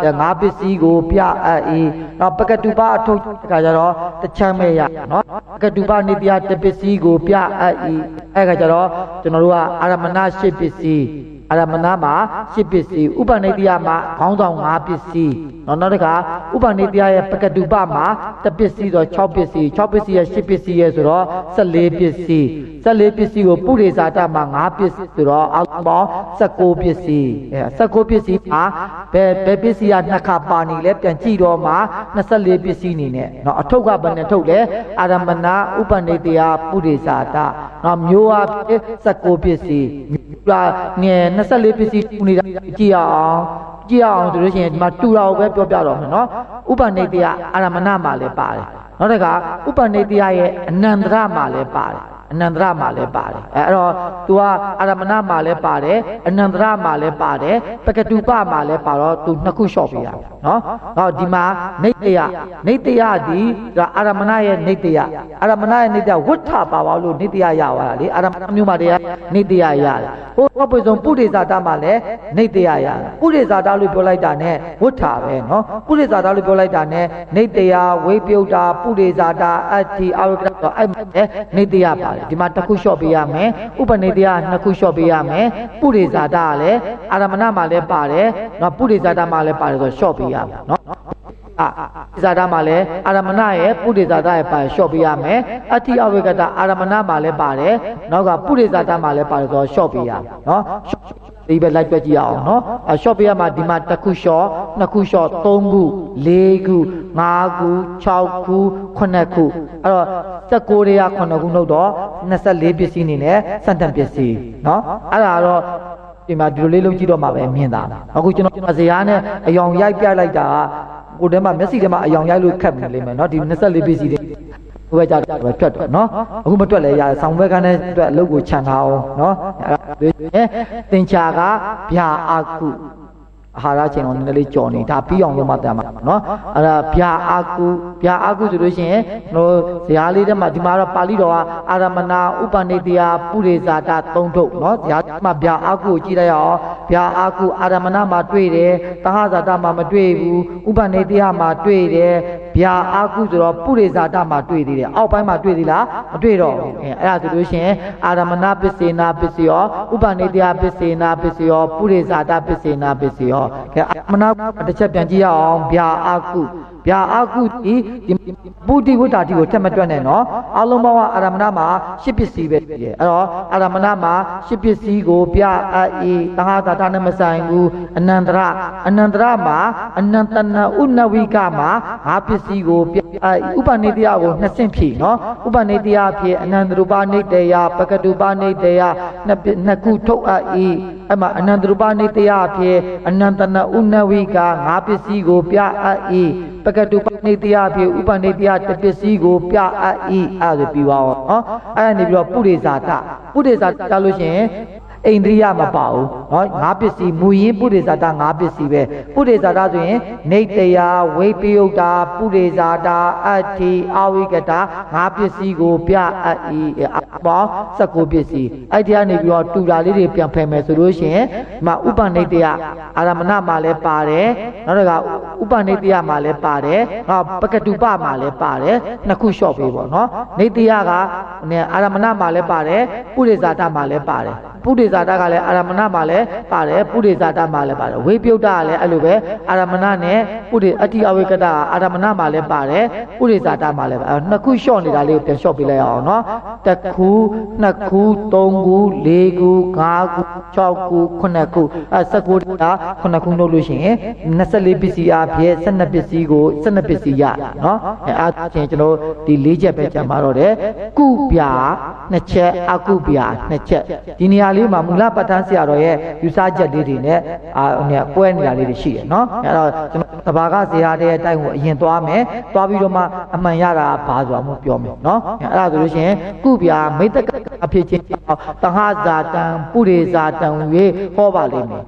ဒငါးပစ္စည်းကိုပြအေးနော်ပကတုပအထုတ်ခါကြတော့တချမ်းမဲ့ရနော်ပကတုပနိတယတပစ္စည်းကိုပြအေးအဲ့ခါကြတော့ကျွန်တော်တို့ကအာရမဏရှစ်ပစ္စည်းအာရမဏမှာရှစ်ပစ္စည်းဥပနိတယမှာခေါင်းဆောင်၅ပစ္စည်းနောက်တစ်ခါဥပနိတယရဲ့ပကတုပမှာတပစ္စည်းဆို6ပစ္စည်း6ပစ္စည်းရဲ့10ပစ္စည်းရဲ့ဆိုတော့14ပစ္စည်း14ပစ္စည်းကိုပုရိဇာတမှာ5ပစ္စည်းဆိုတော့အောက်ပေါင်း19ပစ္စည်း19ပစ္စည်းမှာဘယ်ပစ္စည်းကနှစ်ခါပါနေလဲပြန်ကြည့်တော့မှ24ပစ္စည်းနေနဲ့เนาะအထုပ်ကဘယ်နဲ့ထုတ်လဲအာရမဏဥပနိတယပုရိဇာတเนาะမျိုးအားဖြင့်19ပစ္စည်း24ပစ္စည်းနေတာကြည့်အောင်ဆိုလို့ရှိရင်ဒီမှာတူတာကိုပဲပြောပြတော့မယ်နော်ဥပနိတယအာရမဏမှာလည်းပါတယ်နောက်တစ်ခါဥပနိတယရဲ့အနန္တရမှာလည်းပါတယ်အနန္တရမှာလည်းပါတယ်အဲ့တော့ तू ကအာရမဏမှာလည်းပါတယ်အနန္တရမှာလည်းပါတယ်ပကတုပမှာလည်းပါတော့ तू နှစ်ခုလျှော့ပေးရနော်နောက်ဒီမှာနိတယဒီအာရမဏရဲ့နိတယအာရမဏရဲ့နိတယဝဋ္ဌပါပါလို့နိတယရသွားတာလေအာရမဏမျိုးမှာတရားနိတယရတယ်ဟိုဘုရားပုရိဇာတမှာလည်းနိတယရတယ်ပုရိဇာတလို့ပြောလိုက်တာ ਨੇ ဝဋ္ဌပဲနော်ပုရိဇာတလို့ပြောလိုက်တာ ਨੇ နိတယဝိပယုတ်တာပုရိဇာတအတ္တိအာဝကတော့အဲ့နိတယပါတယ်ဒီမှာတစ်ခုလျှော့ပေးရမယ်ဥပနိတယနှစ်ခုလျှော့ပေးရမယ်ပုရိဇာတကလည်းအာရမဏမှာလည်းပါတယ်နော်ပုရိဇာတမှာလည်းပါတယ်ဆိုလျှော့ပေးရမယ်နော်ဇာတာမှာလည်းအာရမဏရဲ့ပုရိဇာတရဲ့ပါလျှော့ပေးရမယ်အတ္တိအဝိကတအာရမဏမှာလည်းပါတယ်နောက်ကပုရိဇာတမှာလည်းပါတယ်ဆိုလျှော့ပေးရမယ်နော်ဒီပဲလိုက်ပြကြည့်အောင်နော်ရှော့ပေးရမှာဒီမှာတစ်ခုလျှော့နှစ်ခုလျှော့သုံးခုလေးခုငါးခု6ခု9ခုအဲ့တော့19တွေက9ခုနှုတ်တော့24ပစ္စည်းနေနဲ့17ပစ္စည်းနော်အဲ့ဒါတော့ဒီမှာဒီလိုလေးလုံးကြည့်တော့မှပဲမြင်တာအခုကျွန်တော်ဇေယျနဲ့အယောင်ရိုက်ပြလိုက်တာကိုယ်ထဲမှာမျက်စိထဲမှာအယောင်ရိုက်လို့ခက်နေလိမ့်မယ်နော်ဒီ24ပစ္စည်းတွေဘယ်ကြတော့ပဲထွက်တော့နော်အခုမတွက်လဲရတယ်ဆောင်းဘက်ကနဲ့အတွက်အလုပ်ကိုခြံထားအောင်နော်အဲ့ဒါသင်္ချာကဗျာအာကုအာဟာရချိန်တော့နည်းနည်းလေးကြော်နေဒါပြီးအောင်လုပ်မှတတ်မှာနော်အဲ့ဒါဗျာအာကုဆိုလို့ရှိရင်ဟိုဇာလေးထဲမှာဒီမှာတော့ပါဠိတော်ကအာရမဏဥပနိတယပုရိဇာတ3ထုတ်နော်ဇာမှာဗျာအာကုကိုကြည့်လိုက်အောင်ဗျာအာကုအာရမဏမှာတွေ့တယ်သဟဇာတမှာမတွေ့ဘူးဥပနိတယမှာတွေ့တယ်ဗျာအာကုဆိုတော့ပုရိဇာတမှာတွေ့သေးတယ်အောက်ပိုင်းမှာတွေ့သေးလားမတွေ့တော့ဘူးအဲ့ဒါဆိုလို့ရှိရင်အာရမဏပစ္စေနာပစ္စယောဥပနိတယပစ္စေနာပစ္စယောပုရိဇာတပစ္စေနာပစ္စယောကဲမနာတစ်ချက်ပြန်ကြည့်ရအောင်ဗျာအာကုဒီပုတိဝတ္တာတိကိုထက်မတွက်နဲ့နော်အလုံးပေါင်းအာရမဏမှာ10ပစ္စည်းပဲဖြစ်တယ်အဲ့တော့အာရမဏမှာ10ပစ္စည်းကိုပြအေးသဟဇာတနဲ့မဆိုင်ဘူးအနန္တရမှာအနန္တနာဥနဝိကမှာ5ပစ္စည်းကိုပြဥပနိတယကို2ဆင့်ဖြည့်နော်ဥပနိတယဖြစ်အနန္တရူပနိတယပကတုပနိတယနှစ်ခုထုတ်အေးအဲ့မှာအနန္တရူပနိတယဖြစ်အနန္တနာဥနဝိက5ပစ္စည်းကိုပြအေးပကတုပနိတယဖြစ်ဥပနိတယတပစ္စည်းကိုပြအေးအဲ့ဒါပြီးပါအောင်နော်အဲ့ဒါနေပြီးတော့ပုရိဇာတလို့ရှိရင်အိန္ဒြိယမပါဘူးเนาะ5ပစ္စည်းမူရင်းပုရိဇာတ5ပစ္စည်းပဲပုရိဇာတဆိုရင်နေတယဝိပယုတ်တာပုရိဇာတအတ္တိအဝိကတ5ပစ္စည်းကိုပြအေးပေါင်း19ပစ္စည်းအဲ့ဒီကနေပြီးတော့တူတာလေးတွေပြန်ဖယ်မယ်ဆိုလို့ရှိရင်ဒီမှာဥပနိတယအာရမဏမှာလည်းပါတယ်နောက်တစ်ခါဥပနိတယမှာလည်းပါတယ်နောက်ပကတုပမှာလည်းပါတယ်နှစ်ခုလျှော့ပေးပေါ့เนาะနေတယကအာရမဏမှာလည်းပါတယ်ပုရိဇာတမှာလည်းပါတယ်ပုရိဇာတကလည်းအာရမဏမှာလည်းပါတယ်ပုရိဇာတမှာလည်းပါတယ်ဝိပယုတ်တကလည်းအဲ့လိုပဲအာရမဏနဲ့ပုရိအတ္တိအဝိကတအာရမဏမှာလည်းပါတယ်ပုရိဇာတမှာလည်းပါတယ်နှစ်ခုလျှော့နေတာလေးကိုပြန်လျှော့ပေးလိုက်အောင်နော်တစ်ခုနှစ်ခုသုံးခုလေးခုငါးခု6ခု9ခု19တာ9ခုနှုတ်လို့ရှိရင်24ပစ္စည်းအဖြစ်12ပစ္စည်းကို12ပစ္စည်းရနော်အဲ့ဒါချင်းကျွန်တော်ဒီ4ချက်ပဲကြံပါတော့တယ်ကုပြ2ချက်အကုပြ2ချက်ဒီနေရာလေးမှာမူလပဋ္ဌာန်းဆရာတော်ရဲ့ယူဆချက်လေးတွေနဲ့ပွဲနေတာလေးတွေရှိတယ်နော်အဲ့တော့ကျွန်တော်တဘာကဇေယျတဲ့အတိုင်းကိုအရင်သွားမယ်သွားပြီးတော့မှအမှန်ရတာဘာဆိုတာမျိုးပြောမယ်နော်အဲ့ဒါဆိုလို့ရှိရင်ကုပြမိတ္တက အဖြစ်ချင်းတဟဇာတံပုရိဇာတံ၍ဟောပါလိမ့်မယ်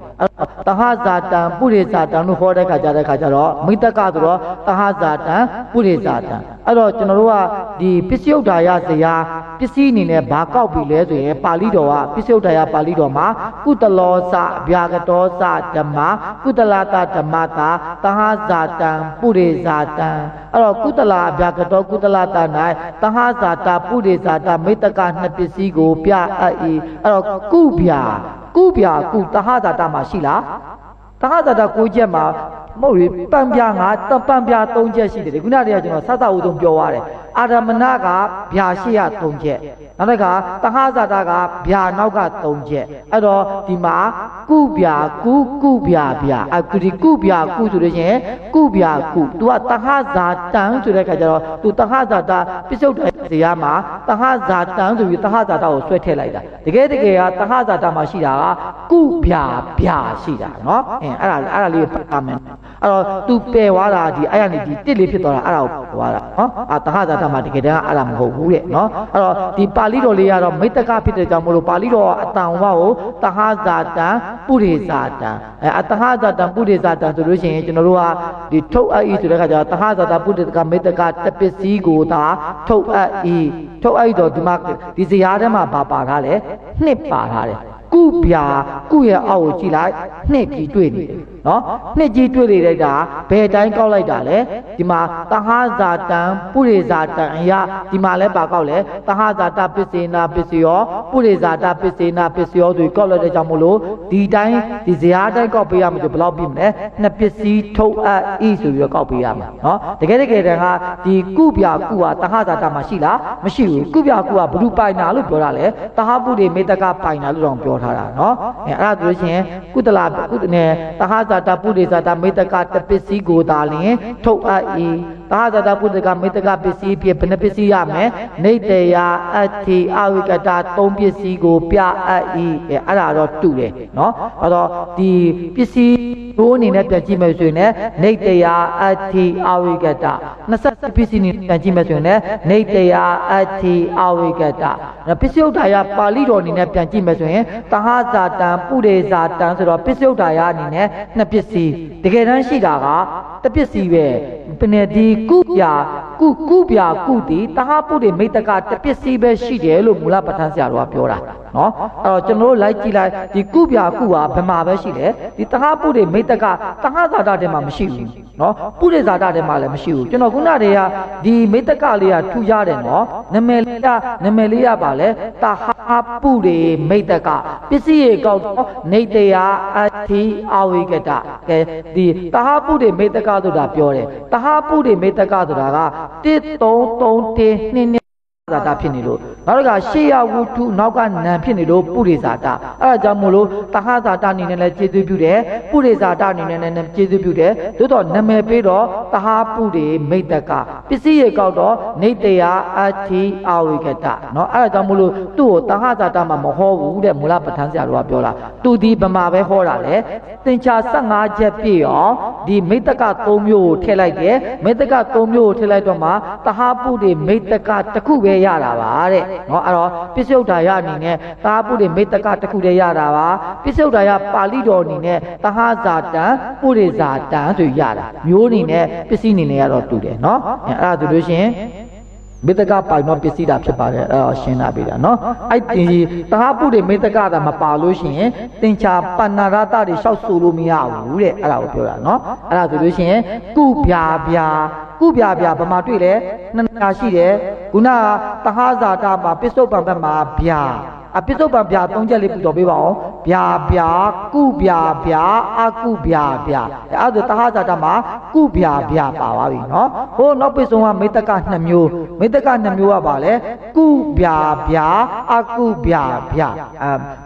တဟဇာတံပုရိဇာတံလို့ဟောတဲ့ခါကျတော့မိတ္တကဆိုတော့တဟဇာတံပုရိဇာတံအဲ့တော့ကျွန်တော်တို့ကဒီပစ္စယုဒ္ဓါယဇရာပစ္စည်းအနေနဲ့ဘာကောက်ပြီလဲဆိုရင်ပါဠိတော်ကပစ္စယုဒ္ဓါယပါဠိတော်မှာကုတလောစဗျာကတောစဓမ္မကုတလတာဓမ္မတာတဟဇာတံပုရိဇာတံအဲ့တော့ကုတလဗျာကတောကုတလတာ၌တဟဇာတပုရိဇာတမိတ္တကနှစ်ပစ္စည်းကိုပြအပ်၏အဲ့တော့ကုဗျာကုတဟဇာတမှာရှိလားတဟဇာတကိုချက်မှာမဟုတ်ဘူးပံပြားပံပြား၃ချက်ရှိတယ်ခုနတည်းကကျွန်တော်စသဝုံပြောသွားတယ်အာရမဏကဗျာရှိရ၃ချက်နောက်တစ်ခါတဟဇာတကဗျာနောက်က၃ချက်အဲ့တော့ဒီမှာကုဗျာကုဗျာအခုဒီကုဗျာကုဆိုလို့ရှိရင်ကုဗျာကု तू ကတဟဇာတံဆိုတဲ့ခါကျတော့ तू တဟဇာတပစ္စုဒ္ဓဇရာမှာတဟဇာတံဆိုပြီးတဟဇာတကိုဆွဲထည့်လိုက်တာတကယ်ကတဟဇာတမှာရှိတာကကုဗျာရှိတာเนาะအဲ့ဒါလေးပတ်ပါမယ်အဲ့တော့ तू ပယ်သွားတာဒီအဲ့ရနေဒီတစ်လေးဖြစ်သွားတာအဲ့ဒါကိုသွားတာเนาะတဟဇာတမှာတကယ်တမ်းအဲ့ဒါမဟုတ်ဘူးတဲ့เนาะအဲ့တော့ဒီပါဠိတော်လေးကတော့မိတ္တကဖြစ်တဲ့ကြောင့်မလို့ပါဠိတော်အတန်ဝါကိုတဟဇာတံပုရိဇာတံတဟဇာတံပုရိဇာတံဆိုလို့ရှိရင်ကျွန်တော်တို့ကဒီထုတ်အပ်ဤဆိုတဲ့ခါကျတော့တဟဇာတပုရိကမိတ္တကတပစ္စည်းကိုသာထုတ်အပ်ဤတော့ဒီမှာဒီဇရာထဲမှာပါထားလဲနှစ်ပါထားတယ်ကုဗျာကုရဲ့အောက်ကိုကြည့်လိုက်နှစ်ကြီးတွေ့နေတယ်နော်နှစ်ကြီးတွေ့နေလိုက်တာဘယ်တိုင်းကောက်လိုက်တာလဲဒီမှာတဟဇာတံပုရိဇာတံအရာဒီမှာလဲပါကောက်လဲတဟဇာတပစ္စေနာပစ္စယောပုရိဇာတပစ္စေနာပစ္စယောဆိုကောက်လိုက်တဲ့ကြောင့်မို့လို့ဒီတိုင်းဒီဇရာတိုင်းကောက်ပေးရမှာဆိုဘယ်လောက်ပြီမလဲနှစ်ပစ္စည်းထုတ်အပ်ဤဆိုပြီးတော့ကောက်ပေးရမှာနော်တကယ်တမ်းကဒီကုဗျာကုဟာတဟဇာတမှာရှိလားမရှိဘူးကုဗျာကုဟာဘုရုပိုင်နာလို့ပြောတာလေတဟပုရိမေတ္တကပိုင်နာလို့တော့ပြောထားတာနော်အဲ့ဒါဆိုလို့ရှိရင်ကုတနဲ့တဟဇာတပုရိဇာတမေတ္တကတပစ္စည်းကိုသာလျင်ထုတ်အပ်၏တဟဇာတပုရိကမေတ္တကပစ္စည်းဖြစ်ဘယ်နှပစ္စည်းရမယ်နေတရာအတ္တိအဝိကတ၃ပစ္စည်းကိုပြအပ်၏အဲ့ဒါတော့တူတယ်နော်အဲ့တော့ဒီပစ္စည်းတို့အနေနဲ့ပြန်ကြည့်မယ်ဆိုရင်နေတရာအတ္တိအဝိကတ20ပစ္စည်းနဲ့ပြန်ကြည့်မယ်ဆိုရင်နေတရာအတ္တိအဝိကတပစ္စယုဒ္ဓါယပါဠိတော်အနေနဲ့ပြန်ကြည့်မယ်ဆိုရင်တဟဇာတံပုရိဇာတံဆိုတော့ပစ္စယုဒ္ဓါယအနေနဲ့နှစ်ပစ္စည်းတကယ်တမ်းရှိတာကတစ်ပစ္စည်းပဲပနေဒီကုဗျာကုတီတဟပုရိမိတ္တကတစ်ပစ္စည်းပဲရှိတယ်လို့မူလပဋ္ဌာန်းဆရာတော်ကပြောတာနော်အဲ့တော့ကျွန်တော်တို့လိုက်ကြည့်လိုက်ဒီကုဗျာကုဟာဘယ်မှာပဲရှိတယ်ဒီတဟပုရိမိတ္တကတဟဇာတထဲမှာမရှိဘူးနော်ပုရိဇာတထဲမှာလည်းမရှိဘူးကျွန်တော်ခုနတည်းကဒီမိတ္တကလေးကထူရတယ်နော်နာမည်လေးရပါလေတဟပုရိမိတ္တကပစ္စည်းရေကောက်တော့နေတရာအတ္တိအဝိကတကဲဒီတဟပုရိမိတ္တကဆိုတာပြောတယ်တဟပုရိမိတ္တကဆိုတာက13312ဇာတာဖြစ်နေလို့နောက်တစ်ခါရှေးရဝုထုနောက်ကနံဖြစ်နေလို့ပုရိဇာတာအဲ့ဒါကြောင့်မို့လို့တဟဇာတာအနေနဲ့လည်းကျေးဇူးပြုတယ်ပုရိဇာတာအနေနဲ့လည်းကျေးဇူးပြုတယ်သို့တော့နာမည်ပေးတော့တဟပုရိမိတ္တကပစ္စည်းရေကောက်တော့နေတရာအတ္တိအဝိကတနော်အဲ့ဒါကြောင့်မို့လို့သူ့ကိုတဟဇာတာမှာမဟောဘူးတဲ့မူလပဋ္ဌာန်းဆရာတော်ကပြောတာသူဒီဗမာပဲဟောတာလေသင်္ချာ15ချက်ပြည့်ရောဒီမိတ္တက3မျိုးကိုထည့်လိုက်တယ်မိတ္တက3မျိုးကိုထည့်လိုက်တော့မှတဟပုရိမိတ္တကတစ်ခုပဲရတာပါတဲ့เนาะအဲ့တော့ပစ္စုဒ္ဓါယအနေနဲ့တဟပုရိမိတ္တကတစ်ခုတည်းရတာပါပစ္စုဒ္ဓါယပါဠိတော်အနေနဲ့တဟဇာတံပုရိဇာတံဆိုရတာမျိုးအနေနဲ့ပစ္စည်းအနေနဲ့ကတော့တူတယ်เนาะအဲ့ဒါဆိုလို့ရှိရင်မေတ္တကပိုင်တော့ပစ္စည်းတာဖြစ်ပါတယ်အဲ့တော့ရှင်းတာပြီလားနော်အဲ့ဒီတဟပုရိမေတ္တကတာမပါလို့ရှိရင်သင်္ချာပဏ္ဏရတတွေလျှောက်ဆိုလို့မရဘူးတဲ့အဲ့ဒါကိုပြောတာနော်အဲ့ဒါဆိုလို့ရှိရင်ကုဗျာဗမာတွေ့လဲနှစ်နာရှိတယ်ခုနတဟဇာတမှာပစ္စုပန်ဘက်မှာဗျာပစ္စုပန်ဗျာ3ချက်လေးပူတော်ပေးပါအောင်ဗျာကုဗျာအကုဗျာအဲ့ဒါတဟဇာတမှာကုဗျာပါပါပြီနော်ဟိုနောက်ပိစုံကမေတ္တက2မျိုးကပါလေကုဗျာအကုဗျာ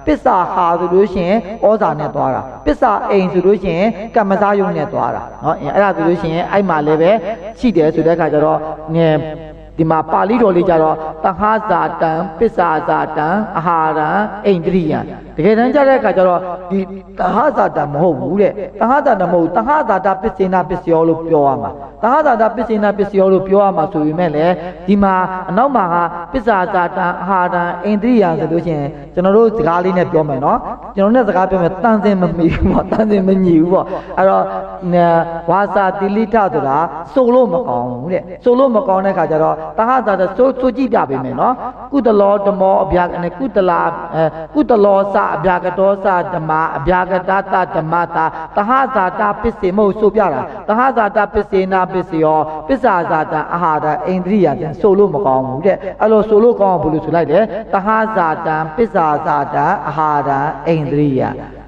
ပစ္စာဟာဆိုလို့ရှိရင်ဩဇာနဲ့သွားတာပစ္စာအိမ်ဆိုလို့ရှိရင်ကမ္မဇာယုံနဲ့သွားတာနော်အဲ့ဒါဆိုလို့ရှိရင်အဲ့မှာလည်းပဲရှိတယ်ဆိုတဲ့အခါကျတော့ ဒီမှာပါဠိတော်လေးကြတော့တဟဇာတံပစ္စာဇာတံအာဟာရံအိန္ဒြိယံတကယ်တမ်းကြတဲ့အခါကျတော့ဒီတဟဇာတံမဟုတ်ဘူးတဲ့တဟဇာတံမဟုတ်တဟဇာတပစ္စေနာပစ္စယောလို့ပြောရမှာတဟဇာတပစ္စေနာပစ္စယောလို့ပြောရမှာဆိုပေမဲ့လည်းဒီမှာအနောက်မှာကပစ္စာဇာတံအာဟာရံအိန္ဒြိယံဆိုလို့ရှိရင်ကျွန်တော်တို့စကားလေးနဲ့ပြောမယ်နော်ကျွန်တော်နဲ့စကားပြောမယ်တန်စင်မမီဘူးပေါ့တန်စင်မညီဘူးပေါ့အဲ့တော့ဝါစာတိလိထဆိုတာစိုးလို့မကောင်းဘူးတဲ့စိုးလို့မကောင်းတဲ့ခါကျတော့တဟဇာတစိုးကြည့်ပြပေးမယ်နော်ကုတလောဓမောအဗျာကုတလောစအဗျာကတောစဓမ္မအဗျာကတတဓမ္မတာတဟဇာတပစ္စေမဟုတ်ဆိုပြတာတဟဇာတပစ္စေနာပစ္စယောပစ္စာဇာတအာဟာရအိန္ဒြိယပြန်ဆိုလို့မကောင်းဘူးတဲ့အဲ့လိုဆိုလို့ကောင်းအောင်ဘယ်လိုဆိုလိုက်လဲတဟဇာတပစ္စာဇာတအာဟာရအိန္ဒြိယ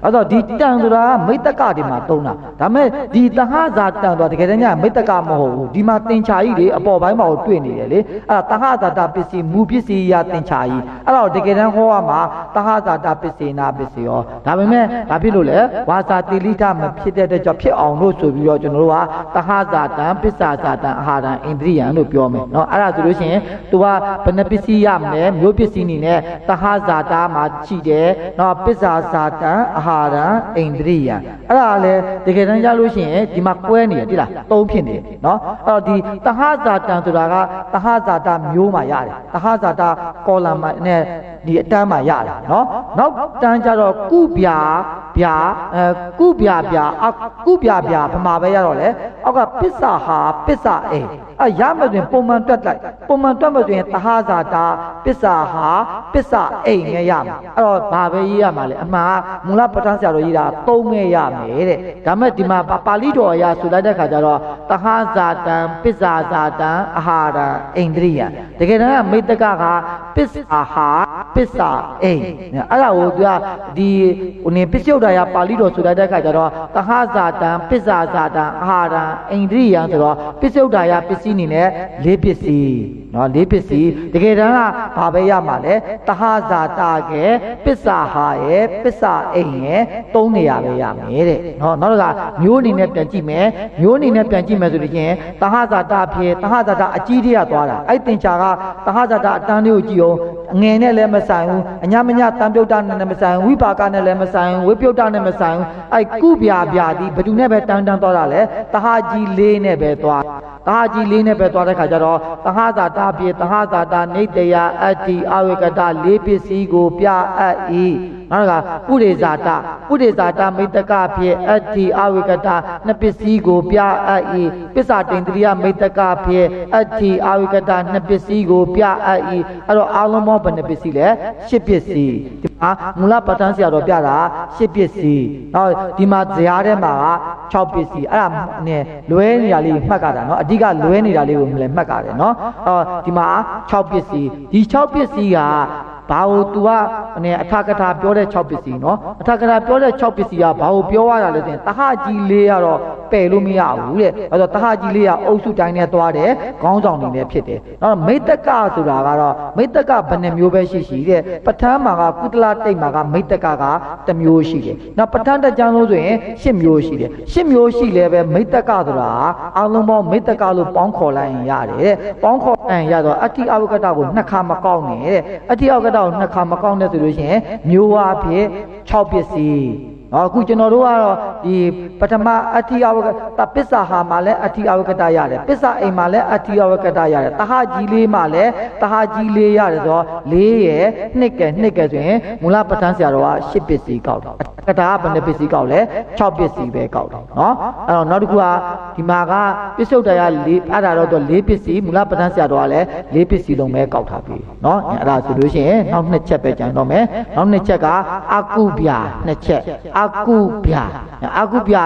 အဲ့တော့ဒီတန်ဆိုတာမိတ္တကဒီမှာသုံးတာဒါမဲ့ဒီတဟဇာတန်ဆိုတာတကယ်တမ်းကျမိတ္တကမဟုတ်ဘူးဒီမှာသင်္ချာကြီးလေအပေါ်ပိုင်းမှာတွေ့နေတယ်လေအဲ့ဒါတဟဇာတပစ္စည်းမူပစ္စည်းရာသင်္ချာကြီးအဲ့တော့တကယ်တမ်းဟောရမှာတဟဇာတပစ္စေနာပစ္စယောဒါပေမဲ့ဘာဖြစ်လို့လဲဝါစာတိလိထမဖြစ်တဲ့အတွက်ကြောင့်ဖြစ်အောင်လို့ဆိုပြီးတော့ကျွန်တော်တို့ကတဟဇာတံပစ္စာဇာတံအာဟာရံအိန္ဒြိယံလို့ပြောမယ်เนาะအဲ့ဒါဆိုလို့ရှိရင် तू ကဘယ်နှပစ္စည်းရမလဲမျိုးပစ္စည်းနေနဲ့တဟဇာတမှာရှိတယ်เนาะပစ္စာဇာတံအာဟာရံအိန္ဒြိယံအဲ့ဒါလည်းတကယ်တမ်းကြလို့ရှိရင်ဒီမှာကွဲနေတယ်တိလားသုံးဖြစ်နေတယ်เนาะအဲ့တော့ဒီတဟဇာတံဆိုတာကတဟဇာတမျိုးမှာရတယ်တဟဇာတကောလမ်မှာနဲ့ဒီအတန်းမှာရတယ်เนาะနောက်တန်းကြတော့ကုဗျာဗျာကုဗျာဗျာကုဗျာဗျာဘမှာပဲရတော့လေအောက်ကပစ္စာဟာပစ္စာအိရမယ်ဆိုရင်ပုံမှန်တွက်လိုက်ပုံမှန်တွက်မယ်ဆိုရင်တဟဇာတပစ္စာဟာပစ္စာအိမ်နဲ့ရမယ်အဲ့တော့ဘာပဲရေးရမှာလဲအမှန်မူလပဋ္ဌာန်းဆရာတော်ရေးတာသုံးမဲ့ရမယ်တဲ့ဒါမဲ့ဒီမှာပါဠိတော်အရာဆိုလိုက်တဲ့ခါကျတော့တဟဇာတံပစ္စာဇာတံအာဟာရအိန္ဒြိယတကယ်တမ်းကမိတ္တကပစ္စာဟာပစ္စာအိမ်အဲ့ဒါကိုသူကဒီပစ္စုဒ္ဒါယပါဠိတော်ဆိုလိုက်တဲ့ခါကျတော့တဟဇာတံပစ္စာဇာတံအာဟာရအိန္ဒြိယဆိုတော့ပစ္စုဒ္ဒါယပစ္စည်းနေနဲ့လေးပစ္စည်းเนาะလေးပစ္စည်းတကယ်တမ်းကဘာပဲရမှာလဲတဟဇာတကဲပစ္စာဟာရဲ့ပစ္စာအိမ်ရဲ့သုံးနေရပဲရမယ်တဲ့เนาะနောက်တစ်ခါမျိုးအနေနဲ့ပြန်ကြည့်မယ်မျိုးအနေနဲ့ပြန်ကြည့်မယ်ဆိုလို့ချင်းတဟဇာတဖြစ်တဟဇာတအကြီးတွေကသွားတာအဲ့တင်ချာကတဟဇာတအတန်းလေးကိုကြည့်အောင်အငယ်နဲ့လည်းမဆိုင်ဘူးအညမညတံပြုတ်တာနဲ့လည်းမဆိုင်ဘူးဝိပါကနဲ့လည်းမဆိုင်ဘူးဝိပြုတ်တာနဲ့မဆိုင်ဘူးအဲ့ကုဗျာဗျာဒီဘယ်သူနဲ့ပဲတန်းသွားတာလဲတဟကြီးလေးနဲ့ပဲသွားတဟကြီးလေးနဲ့ပဲသွားတဲ့ခါကျတော့တဟဇာတဖြစ်တဟဇာတနေတယအတ္တိအဝိကတလေးပစ္စည်းကိုပြအပ်၏နောက်ကပုရိဇာတမိတ္တကဖြစ်အတ္တိအဝိကတနှစ်ပစ္စည်းကိုပြအပ်၏ပစ္စာတိန္ဒြိယမိတ္တကဖြစ်အတ္တိအဝိကတနှစ်ပစ္စည်းကိုပြအပ်၏အဲ့တော့အာလုံးမောဘယ်နှပစ္စည်းလဲရှစ်ပစ္စည်းဒီမှာမူလပဋ္ဌာန်းဆရာတော်ပြတာရှစ်ပစ္စည်းနောက်ဒီမှာဇရာထဲမှာက6ပစ္စည်းအဲ့ဒါနဲ့လွဲနေတာလေးမှတ်ကြတာเนาะအဓိကလွဲနေတာလေးကိုမလဲမှတ်ကြတယ်เนาะဒီမှာ6ပစ္စည်းဒီ6ပစ္စည်းကဘာလို့ तू ကအထာကထာပြောတဲ့6ပစ္စည်းเนาะအထာကထာပြောတဲ့6ပစ္စည်းကဘာလို့ပြောရတာလဲဆိုရင်တဟကြီးလေးကတော့ပယ်လို့မရဘူးတဲ့အဲ့တော့တဟကြီးလေးကအုပ်စုတိုင်းနဲ့သွားတယ်ခေါင်းဆောင်နေနဲ့ဖြစ်တယ်နောက်မိတ္တကဆိုတာကတော့မိတ္တကဘယ်နှမျိုးပဲရှိတဲ့ပဋ္ဌာန်းမှာကကုသလတိတ်မှာကမိတ္တကတစ်မျိုးရှိတယ်နောက်ပဋ္ဌာန်းတစ်ကြံလုံးဆိုရင်10မျိုးရှိတယ်10မျိုးရှိလဲပဲမိတ္တကဆိုတာအလုံးပေါင်းမိတ္တကလို့ပေါင်းခေါ်လိုက်ရင်ရတယ်တဲ့ပေါင်းခေါ်ရင်ရတော့အတ္တိအဝကတကိုနှစ်ခါမကောက်နဲ့တဲ့အတ္တိအဝကတကိုနှစ်ခါမကောက်နဲ့ဆိုလို့ရှိရင်မျိုးအဖြစ်6ပစ္စည်းအခုကျွန်တော်တို့ကတော့ဒီပထမအတ္တိအဝကတပစ္စာဟာမှာလည်းအတ္တိအဝကတရတယ်ပစ္စာအိမ်မှာလည်းအတ္တိအဝကတရတယ်တဟကြီးလေးမှာလည်းတဟကြီးလေးရတယ်ဆိုတော့4ရယ်2ကဲဆိုရင်မူလပဋ္ဌာန်းဆရာတော်က10ပစ္စည်းကောက်တယ်ကတာကဘယ်နှပစ္စည်းကောက်လဲ6ပစ္စည်းပဲကောက်တယ်เนาะအဲ့တော့နောက်တစ်ခုကဒီမှာကပစ္စုဒ္ဒါယ4အဲ့ဒါတော့4ပစ္စည်းမူလပဋ္ဌာန်းဆရာတော်ကလည်း4ပစ္စည်းလုံးပဲကောက်ထားပြီเนาะအဲ့ဒါဆိုလို့ရှိရင်နောက်2ချက်ပဲကျန်တော့မယ်နောက်2ချက်ကအကုဗျာ2ချက်အကုဗျာ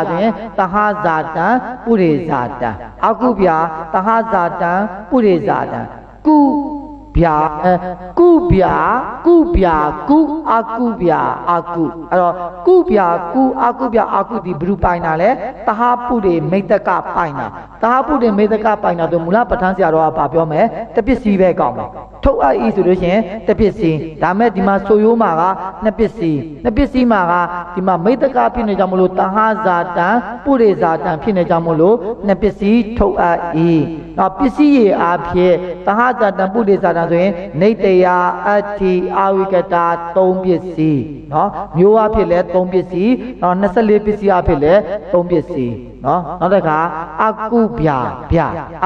ဆိုရင်တဟဇာတံပုရိဇာတံအကုဗျာတဟဇာတံပုရိဇာတံကု ဗျာကုဗျာကုအကုဗျာအကုအဲ့တော့ကုဗျာကုအကုဗျာအကုဒီဘယ်လိုပိုင်တာလဲတဟပုရိမိတ္တကပိုင်တာတဟပုရိမိတ္တကပိုင်တာဆိုမူလပဋ္ဌာန်းဆရာတော်ကပြောမယ်တပစ္စည်းပဲကောင်းမယ်ထုတ်အပ်ဤဆိုလို့ရှိရင်တပစ္စည်းဒါမဲ့ဒီမှာဆိုရိုးမှာကနှစ်ပစ္စည်းမှာကဒီမှာမိတ္တကဖြစ်နေကြမလို့တဟဇာတံပုရိဇာတံဖြစ်နေကြမလို့နှစ်ပစ္စည်းထုတ်အပ်ဤနောက်ပစ္စည်းရအားဖြင့်တဟဇာတံပုရိဇာတံဆိုရင်နေတရာအတ္တိအာဝိကတာ၃ပစ္စည်းနော်မျိုးအဖြစ်လဲ၃ပစ္စည်းနောက်24ပစ္စည်းအဖြစ်လဲ၃ပစ္စည်းနော်နောက်တစ်ခါအကုဗျာ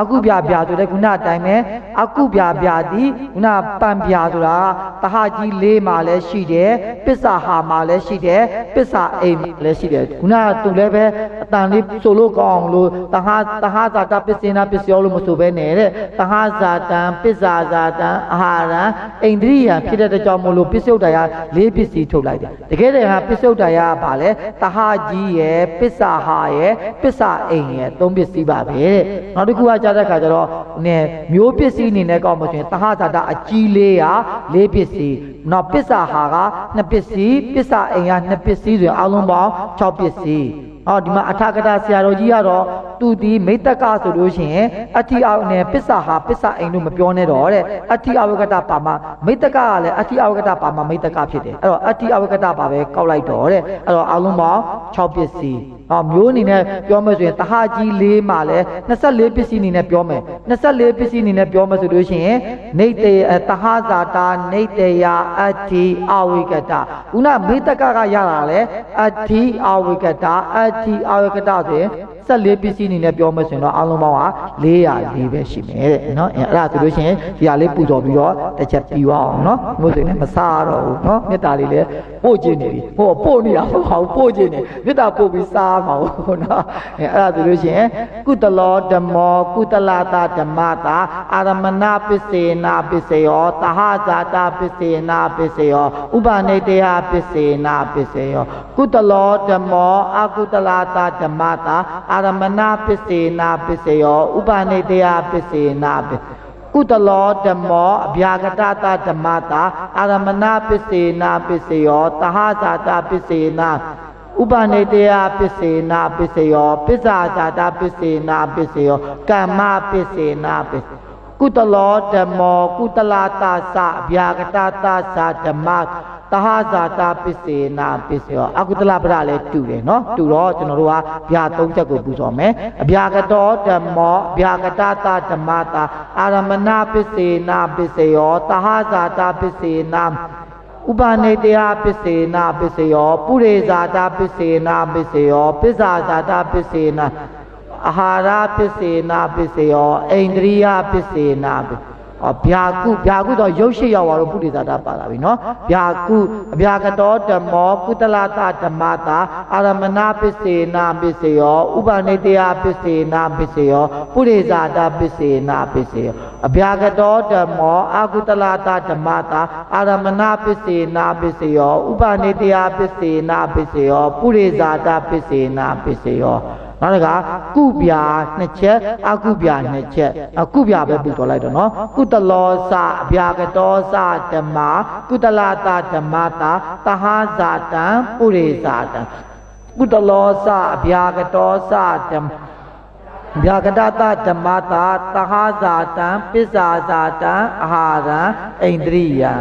အကုဗျာဆိုတဲ့ခုနအတိုင်းပဲအကုဗျာဒီခုနပံဗျာဆိုတာတဟကြီး၄မှာလည်းရှိတယ်ပစ္စာဟာမှာလည်းရှိတယ်ပစ္စာအိမ်မှာလည်းရှိတယ်ခုနသူလည်းပဲအတန်လေးဆိုလို့ကောင်းအောင်လို့တဟဇာတပစ္စေနာပစ္စယောလို့မဆိုဘဲနဲ့တဲ့တဟဇာတံပစ္စာဇာတံအာဟာရဣန္ဒြိယဖြစ်တဲ့ကြောင့်မို့လို့ပစ္စုဒ္ဓါယ၄ပစ္စည်းထုတ်လိုက်တယ်တကယ်တည်းဟာပစ္စုဒ္ဓါယကဘာလဲတဟကြီးရယ်ပစ္စာဟာရယ်ပစ္စာအိမ်ရယ်၃ပစ္စည်းပါပဲတဲ့နောက်တစ်ခုကကြားတဲ့ခါကျတော့မျိုးပစ္စည်းအနေနဲ့ကောင်းမှဆိုရင်တဟဇာတအကြီးလေးက၄ပစ္စည်းနောက်ပစ္စာဟာက2ပစ္စည်းပစ္စာအိမ်က2ပစ္စည်းဆိုရင်အလုံးပေါင်း6ပစ္စည်းဒီမှာအထာကတာဆရာတော်ကြီးကတော့သူဒီမိတ္တကဆိုလို့ရှိရင်အဋ္ဌိအဝနဲ့ပစ္စာဟာပစ္စာအိမ်လို့မပြောနဲ့တော့တဲ့အဋ္ဌိအဝကတပါမမိတ္တကကလည်းအဋ္ဌိအဝကတပါမမိတ္တကဖြစ်တယ်အဲ့တော့အဋ္ဌိအဝကတပါပဲကောက်လိုက်တော့တဲ့အဲ့တော့အလုံးပေါင်း6ပစ္စည်းမျိုးအနေနဲ့ပြောမယ်ဆိုရင်တဟကြီး၄မှာလဲ24ပစ္စည်းအနေနဲ့ပြောမယ်24ပစ္စည်းအနေနဲ့ပြောမယ်ဆိုလို့ရှိရင်နေတေတဟဇာတာနေတေယအဋ္ဌိအဝိကတခုနမိတ္တကရတာလဲအဋ္ဌိအဝိကတအဋ္ဌိအဝိကတဆိုရင်14ပစ္စည်းအနေနဲ့ပြောမယ်ဆိုရင်တော့အလုံးပေါင်းက404ပဲရှိမယ်တဲ့နော်အဲ့ဒါဆိုလို့ရှိရင်ဒီဟာလေးပူဇော်ပြီးတော့တစ်ချက်ပြီးအောင်နော်မို့ဆိုရင်မစားတော့ဘူးနော်မေတ္တာလေးလည်းပို့ခြင်းနေပြီပို့နေတာမဟုတ်ဘူးပို့ခြင်းနေမေတ္တာပို့ပြီးစားမှာဟုတ်နော်အဲ့ဒါဆိုလို့ရှိရင်ကုတလောဓမ္မောကုတလတာဓမ္မတာအာရမဏပစ္စေနာပစ္စယောတဟဇာတာပစ္စေနာပစ္စယောဥပနိတေယပစ္စေနာပစ္စယောကုတလောဓမ္မောအကုတလတာဓမ္မတာအာရမဏပစ္စေနာပစ္စယောဥပနိတေယပစ္စေနာပစ္စကုတလောဓမ္မောအဗျာကတတဓမ္မတာအာရမဏပစ္စေနာပစ္စယောတဟဇာတာပစ္စေနာဥပနိတေယပစ္စေနာပစ္စယောပစ္စာဇာတာပစ္စေနာပစ္စယောကမ္မပစ္စေနာပစ္စကုတလောဓမ္မောကုတလတာသအဗျာကတတသဓမ္မတဟဇာတာပစ္စေနာပစ္စယောအကုတလပဒလည်းတူတယ်နော်တူတော့ကျွန်တော်တို့ကဗျာ၃ချက်ကိုပူဇော်မယ်အဗျာကတောဓမ္မောအဗျာကတတဓမ္မတာအာရမဏပစ္စေနာပစ္စယောတဟဇာတာပစ္စေနာဥပနိတေယပစ္စေနာပစ္စယောပုရိဇာတာပစ္စေနာပစ္စယောပစ္စာဇာတာပစ္စေနာအာဟာရပစ္စေနာပစ္စယောဣန္ဒြိယပစ္စေနာဗျာကုတော့ရုပ်ရှိရောက်သွားတော့ပုရိသတာပါလာပြီနော်ဗျာကုအဗျာကတောဓမ္မောကုတလတာဓမ္မတာအာရမဏပစ္စေနာပစ္စယောဥပနိတေယပစ္စေနာပစ္စယောပုရိသတာပစ္စေနာပစ္စယောအဗျာကတောဓမ္မောအကုတလတာဓမ္မတာအာရမဏပစ္စေနာပစ္စယောဥပနိတေယပစ္စေနာပစ္စယောပုရိသတာပစ္စေနာပစ္စယောနောက်တစ်ခါကုဗျာ2ချက်အကုဗျာ2ချက်ကုဗျာပဲပူတော်လိုက်တော့နော်ကုတလောစအဗျာကတောစဓမ္မာကုတလတာဓမ္မတာတဟဇာတံပုရိဇာတံကုတလောစအဗျာကတောစဓမ္မဗျာကတတဓမ္မတာတဟဇာတံပစ္စာဇာတံအာဟာရဣန္ဒြိယံ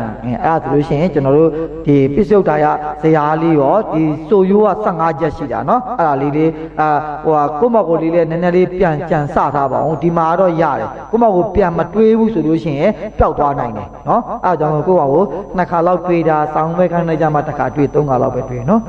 အဲ့ဒါဆိုလို့ရှိရင်ကျွန်တော်တို့ဒီပစ္စုဒ္ဓါယဇရာလေးရောဒီဆိုရိုးက15ချက်ရှိတာเนาะအဲ့ဒါလေးကိုယ့်မောက်ကိုလေးလည်းနည်းနည်းလေးပြန်ကြံစထားပါအောင်ဒီမှာတော့ရတယ်ကိုယ့်မောက်ကိုပြန်မတွေးဘူးဆိုလို့ရှိရင်ပျောက်သွားနိုင်တယ်เนาะအဲ့ဒါကြောင့်ကိုယ့်မောက်ကို2ခါလောက်တွေးတာစောင်းပဲခိုင်းလိုက်ကြမှာတစ်ခါတွေး3ခါလောက်ပဲတွေးเนาะ